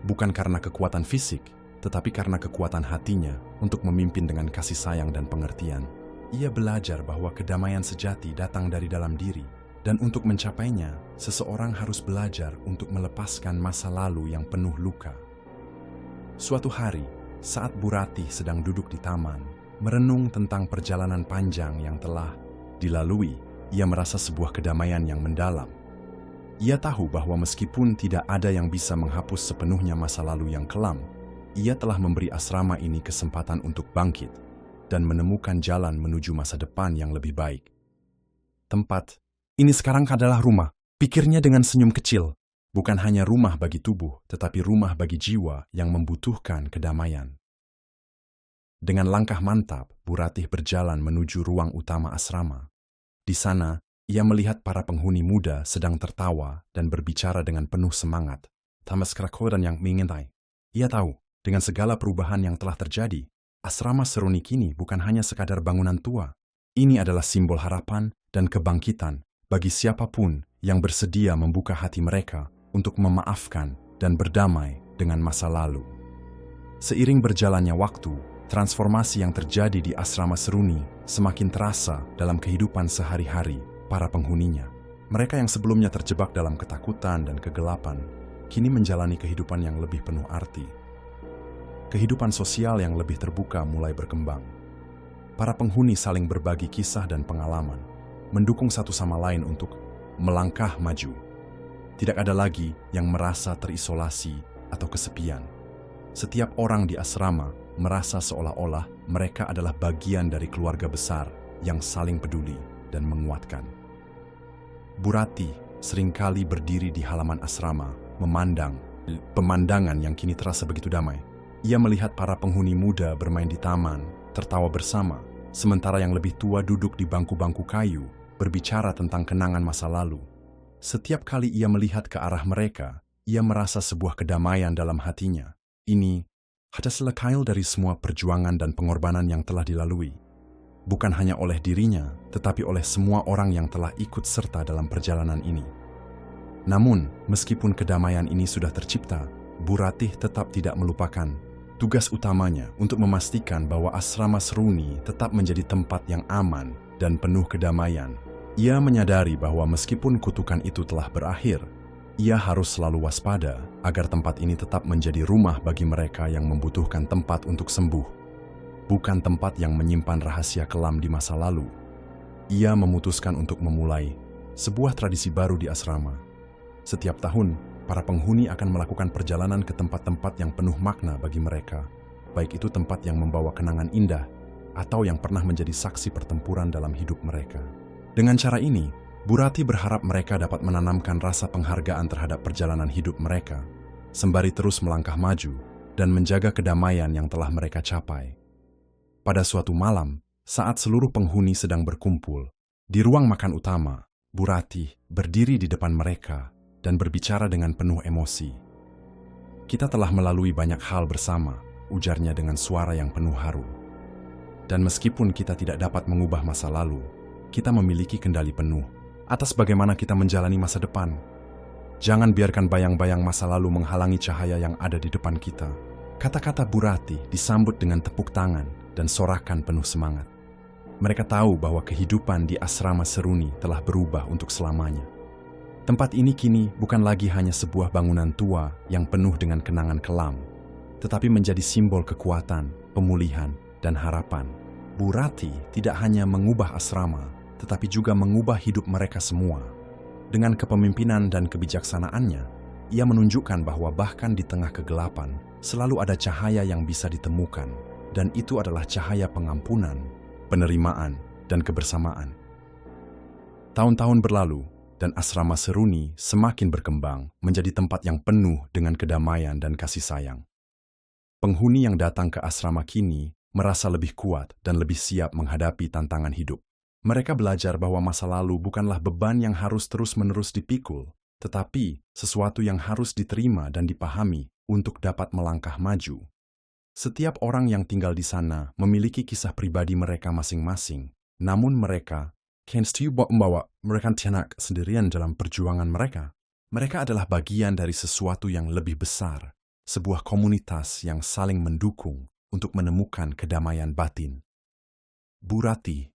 Bukan karena kekuatan fisik, tetapi karena kekuatan hatinya untuk memimpin dengan kasih sayang dan pengertian. Ia belajar bahwa kedamaian sejati datang dari dalam diri. Dan untuk mencapainya, seseorang harus belajar untuk melepaskan masa lalu yang penuh luka. Suatu hari, saat Bu Ratih sedang duduk di taman, merenung tentang perjalanan panjang yang telah dilalui, ia merasa sebuah kedamaian yang mendalam. Ia tahu bahwa meskipun tidak ada yang bisa menghapus sepenuhnya masa lalu yang kelam, ia telah memberi asrama ini kesempatan untuk bangkit dan menemukan jalan menuju masa depan yang lebih baik. Tempat ini sekarang adalah rumah, pikirnya dengan senyum kecil. Bukan hanya rumah bagi tubuh, tetapi rumah bagi jiwa yang membutuhkan kedamaian. Dengan langkah mantap, Bu Ratih berjalan menuju ruang utama asrama. Di sana, ia melihat para penghuni muda sedang tertawa dan berbicara dengan penuh semangat. Tamas kerakodan yang mengintai. Ia tahu, dengan segala perubahan yang telah terjadi, asrama seruni kini bukan hanya sekadar bangunan tua. Ini adalah simbol harapan dan kebangkitan bagi siapapun yang bersedia membuka hati mereka untuk memaafkan dan berdamai dengan masa lalu. Seiring berjalannya waktu, transformasi yang terjadi di asrama Seruni semakin terasa dalam kehidupan sehari-hari para penghuninya. Mereka yang sebelumnya terjebak dalam ketakutan dan kegelapan, kini menjalani kehidupan yang lebih penuh arti. Kehidupan sosial yang lebih terbuka mulai berkembang. Para penghuni saling berbagi kisah dan pengalaman, mendukung satu sama lain untuk melangkah maju. Tidak ada lagi yang merasa terisolasi atau kesepian. Setiap orang di asrama merasa seolah-olah mereka adalah bagian dari keluarga besar yang saling peduli dan menguatkan. Bu Rati seringkali berdiri di halaman asrama, memandang pemandangan yang kini terasa begitu damai. Ia melihat para penghuni muda bermain di taman, tertawa bersama, sementara yang lebih tua duduk di bangku-bangku kayu, berbicara tentang kenangan masa lalu. Setiap kali ia melihat ke arah mereka, ia merasa sebuah kedamaian dalam hatinya. Ini adalah hasil dari semua perjuangan dan pengorbanan yang telah dilalui. Bukan hanya oleh dirinya, tetapi oleh semua orang yang telah ikut serta dalam perjalanan ini. Namun, meskipun kedamaian ini sudah tercipta, Bu Ratih tetap tidak melupakan tugas utamanya untuk memastikan bahwa asrama Seruni tetap menjadi tempat yang aman dan penuh kedamaian. Ia menyadari bahwa meskipun kutukan itu telah berakhir, ia harus selalu waspada agar tempat ini tetap menjadi rumah bagi mereka yang membutuhkan tempat untuk sembuh. Bukan tempat yang menyimpan rahasia kelam di masa lalu. Ia memutuskan untuk memulai sebuah tradisi baru di asrama. Setiap tahun, para penghuni akan melakukan perjalanan ke tempat-tempat yang penuh makna bagi mereka, baik itu tempat yang membawa kenangan indah atau yang pernah menjadi saksi pertempuran dalam hidup mereka. Dengan cara ini, Bu Rati berharap mereka dapat menanamkan rasa penghargaan terhadap perjalanan hidup mereka, sembari terus melangkah maju dan menjaga kedamaian yang telah mereka capai. Pada suatu malam, saat seluruh penghuni sedang berkumpul, di ruang makan utama, Bu Rati berdiri di depan mereka dan berbicara dengan penuh emosi. "Kita telah melalui banyak hal bersama," ujarnya dengan suara yang penuh haru. "Dan meskipun kita tidak dapat mengubah masa lalu, kita memiliki kendali penuh atas bagaimana kita menjalani masa depan. Jangan biarkan bayang-bayang masa lalu menghalangi cahaya yang ada di depan kita." Kata-kata Bu Rati disambut dengan tepuk tangan dan sorakan penuh semangat. Mereka tahu bahwa kehidupan di asrama Seruni telah berubah untuk selamanya. Tempat ini kini bukan lagi hanya sebuah bangunan tua yang penuh dengan kenangan kelam, tetapi menjadi simbol kekuatan, pemulihan, dan harapan. Bu Rati tidak hanya mengubah asrama, tetapi juga mengubah hidup mereka semua. Dengan kepemimpinan dan kebijaksanaannya, ia menunjukkan bahwa bahkan di tengah kegelapan, selalu ada cahaya yang bisa ditemukan, dan itu adalah cahaya pengampunan, penerimaan, dan kebersamaan. Tahun-tahun berlalu, dan asrama Seruni semakin berkembang menjadi tempat yang penuh dengan kedamaian dan kasih sayang. Penghuni yang datang ke asrama kini merasa lebih kuat dan lebih siap menghadapi tantangan hidup. Mereka belajar bahwa masa lalu bukanlah beban yang harus terus-menerus dipikul, tetapi sesuatu yang harus diterima dan dipahami untuk dapat melangkah maju. Setiap orang yang tinggal di sana memiliki kisah pribadi mereka masing-masing, namun mereka membawa mereka tidak sendirian dalam perjuangan mereka. Mereka adalah bagian dari sesuatu yang lebih besar, sebuah komunitas yang saling mendukung untuk menemukan kedamaian batin. Bu Rati,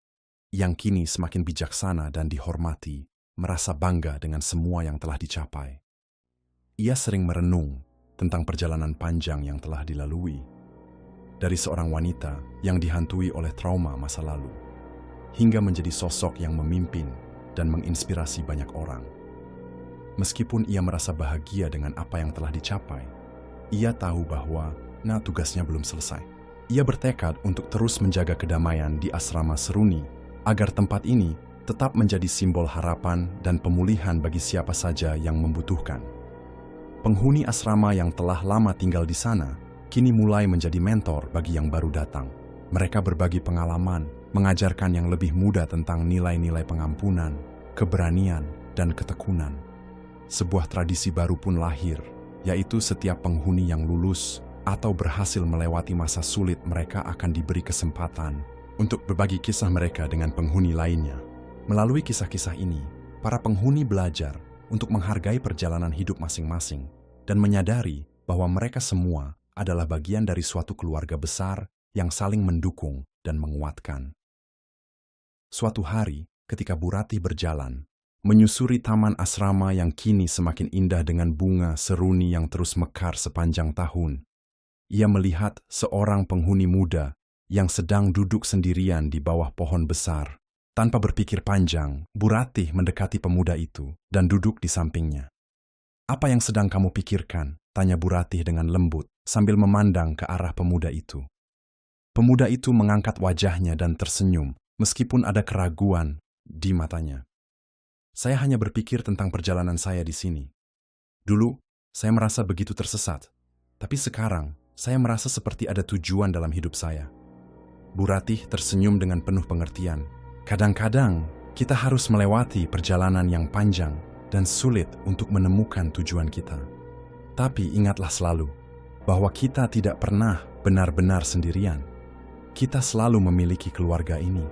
yang kini semakin bijaksana dan dihormati, merasa bangga dengan semua yang telah dicapai. Ia sering merenung tentang perjalanan panjang yang telah dilalui, dari seorang wanita yang dihantui oleh trauma masa lalu, hingga menjadi sosok yang memimpin dan menginspirasi banyak orang. Meskipun ia merasa bahagia dengan apa yang telah dicapai, ia tahu bahwa tugasnya belum selesai. Ia bertekad untuk terus menjaga kedamaian di asrama Seruni, agar tempat ini tetap menjadi simbol harapan dan pemulihan bagi siapa saja yang membutuhkan. Penghuni asrama yang telah lama tinggal di sana kini mulai menjadi mentor bagi yang baru datang. Mereka berbagi pengalaman, mengajarkan yang lebih muda tentang nilai-nilai pengampunan, keberanian, dan ketekunan. Sebuah tradisi baru pun lahir, yaitu setiap penghuni yang lulus atau berhasil melewati masa sulit mereka akan diberi kesempatan untuk berbagi kisah mereka dengan penghuni lainnya. Melalui kisah-kisah ini, para penghuni belajar untuk menghargai perjalanan hidup masing-masing dan menyadari bahwa mereka semua adalah bagian dari suatu keluarga besar yang saling mendukung dan menguatkan. Suatu hari, ketika Bu Ratih berjalan, menyusuri taman asrama yang kini semakin indah dengan bunga seruni yang terus mekar sepanjang tahun, ia melihat seorang penghuni muda yang sedang duduk sendirian di bawah pohon besar. Tanpa berpikir panjang, Bu Ratih mendekati pemuda itu dan duduk di sampingnya. "Apa yang sedang kamu pikirkan?" tanya Bu Ratih dengan lembut sambil memandang ke arah pemuda itu. Pemuda itu mengangkat wajahnya dan tersenyum, meskipun ada keraguan di matanya. "Saya hanya berpikir tentang perjalanan saya di sini. Dulu, saya merasa begitu tersesat, tapi sekarang saya merasa seperti ada tujuan dalam hidup saya." Bu Ratih tersenyum dengan penuh pengertian. Kadang-kadang, kita harus melewati perjalanan yang panjang dan sulit untuk menemukan tujuan kita. Tapi ingatlah selalu bahwa kita tidak pernah benar-benar sendirian. Kita selalu memiliki keluarga ini.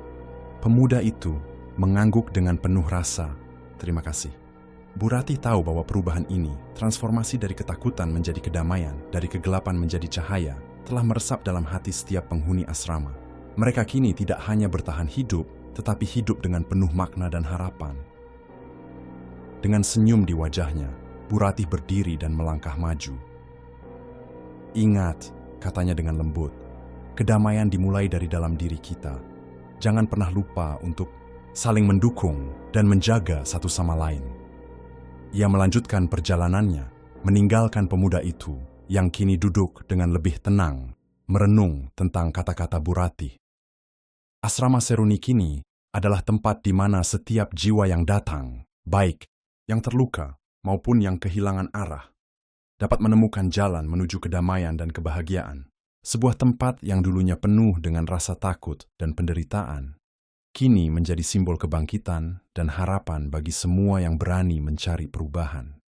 Pemuda itu mengangguk dengan penuh rasa terima kasih. Bu Ratih tahu bahwa perubahan ini, transformasi dari ketakutan menjadi kedamaian, dari kegelapan menjadi cahaya, telah meresap dalam hati setiap penghuni asrama. Mereka kini tidak hanya bertahan hidup, tetapi hidup dengan penuh makna dan harapan. Dengan senyum di wajahnya, Bu Ratih berdiri dan melangkah maju. "Ingat," katanya dengan lembut, "kedamaian dimulai dari dalam diri kita. Jangan pernah lupa untuk saling mendukung dan menjaga satu sama lain." Ia melanjutkan perjalanannya, meninggalkan pemuda itu yang kini duduk dengan lebih tenang, merenung tentang kata-kata Bu Ratih. Asrama Seruni kini adalah tempat di mana setiap jiwa yang datang, baik yang terluka maupun yang kehilangan arah, dapat menemukan jalan menuju kedamaian dan kebahagiaan. Sebuah tempat yang dulunya penuh dengan rasa takut dan penderitaan, kini menjadi simbol kebangkitan dan harapan bagi semua yang berani mencari perubahan.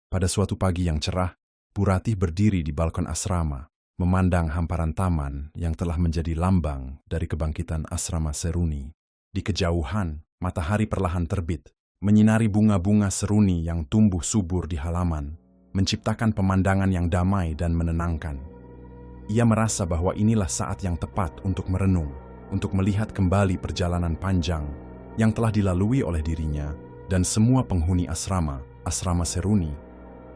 Pada suatu pagi yang cerah, Bu Ratih berdiri di balkon asrama, memandang hamparan taman yang telah menjadi lambang dari kebangkitan asrama Seruni. Di kejauhan, matahari perlahan terbit, menyinari bunga-bunga seruni yang tumbuh subur di halaman, menciptakan pemandangan yang damai dan menenangkan. Ia merasa bahwa inilah saat yang tepat untuk merenung, untuk melihat kembali perjalanan panjang yang telah dilalui oleh dirinya dan semua penghuni asrama Seruni,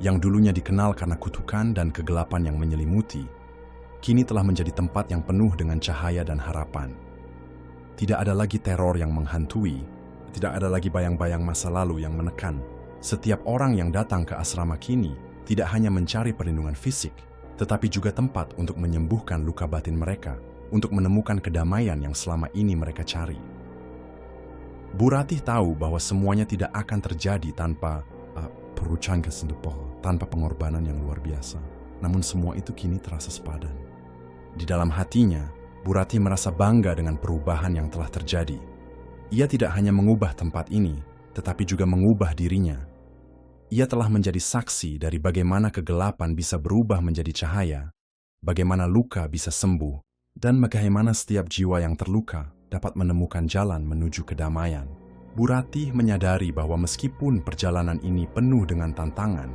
yang dulunya dikenal karena kutukan dan kegelapan yang menyelimuti, kini telah menjadi tempat yang penuh dengan cahaya dan harapan. Tidak ada lagi teror yang menghantui, tidak ada lagi bayang-bayang masa lalu yang menekan. Setiap orang yang datang ke asrama kini tidak hanya mencari perlindungan fisik, tetapi juga tempat untuk menyembuhkan luka batin mereka, untuk menemukan kedamaian yang selama ini mereka cari. Bu Ratih tahu bahwa semuanya tidak akan terjadi tanpa tanpa pengorbanan yang luar biasa. Namun semua itu kini terasa sepadan. Di dalam hatinya, Bu Ratih merasa bangga dengan perubahan yang telah terjadi. Ia tidak hanya mengubah tempat ini, tetapi juga mengubah dirinya. Ia telah menjadi saksi dari bagaimana kegelapan bisa berubah menjadi cahaya, bagaimana luka bisa sembuh, dan bagaimana setiap jiwa yang terluka dapat menemukan jalan menuju kedamaian. Bu Ratih menyadari bahwa meskipun perjalanan ini penuh dengan tantangan,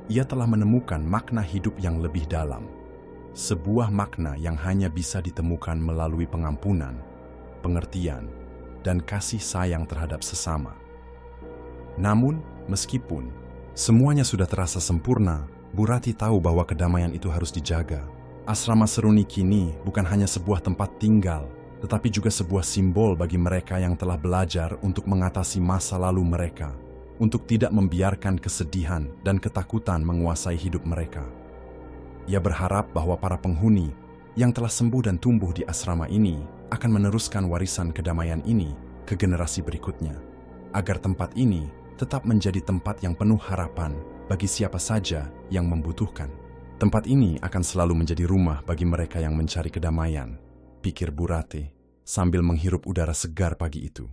ia telah menemukan makna hidup yang lebih dalam. Sebuah makna yang hanya bisa ditemukan melalui pengampunan, pengertian, dan kasih sayang terhadap sesama. Namun, meskipun semuanya sudah terasa sempurna, Bu Ratih tahu bahwa kedamaian itu harus dijaga. Asrama Seruni kini bukan hanya sebuah tempat tinggal, tetapi juga sebuah simbol bagi mereka yang telah belajar untuk mengatasi masa lalu mereka, untuk tidak membiarkan kesedihan dan ketakutan menguasai hidup mereka. Ia berharap bahwa para penghuni yang telah sembuh dan tumbuh di asrama ini akan meneruskan warisan kedamaian ini ke generasi berikutnya, agar tempat ini tetap menjadi tempat yang penuh harapan bagi siapa saja yang membutuhkan. Tempat ini akan selalu menjadi rumah bagi mereka yang mencari kedamaian, pikir Bu Ratih sambil menghirup udara segar pagi itu.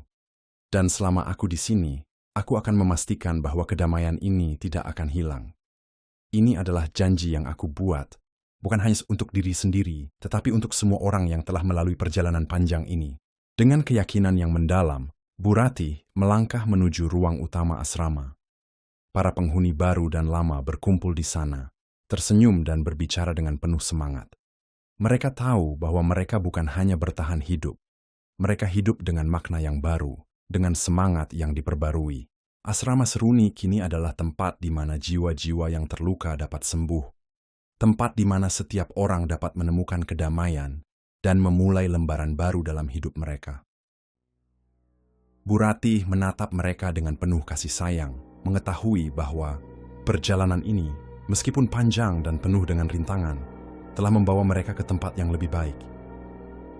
Dan selama aku di sini, aku akan memastikan bahwa kedamaian ini tidak akan hilang. Ini adalah janji yang aku buat, bukan hanya untuk diri sendiri, tetapi untuk semua orang yang telah melalui perjalanan panjang ini. Dengan keyakinan yang mendalam, Bu Ratih melangkah menuju ruang utama asrama. Para penghuni baru dan lama berkumpul di sana, tersenyum dan berbicara dengan penuh semangat. Mereka tahu bahwa mereka bukan hanya bertahan hidup. Mereka hidup dengan makna yang baru, dengan semangat yang diperbarui. Asrama Seruni kini adalah tempat di mana jiwa-jiwa yang terluka dapat sembuh. Tempat di mana setiap orang dapat menemukan kedamaian dan memulai lembaran baru dalam hidup mereka. Bu Ratih menatap mereka dengan penuh kasih sayang, mengetahui bahwa perjalanan ini, meskipun panjang dan penuh dengan rintangan, telah membawa mereka ke tempat yang lebih baik.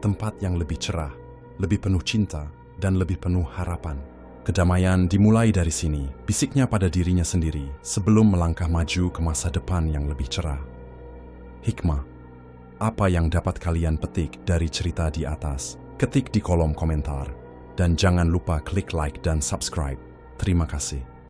Tempat yang lebih cerah, lebih penuh cinta, dan lebih penuh harapan. Kedamaian dimulai dari sini, bisiknya pada dirinya sendiri sebelum melangkah maju ke masa depan yang lebih cerah. Hikmah, apa yang dapat kalian petik dari cerita di atas? Ketik di kolom komentar. Dan jangan lupa klik like dan subscribe. Terima kasih.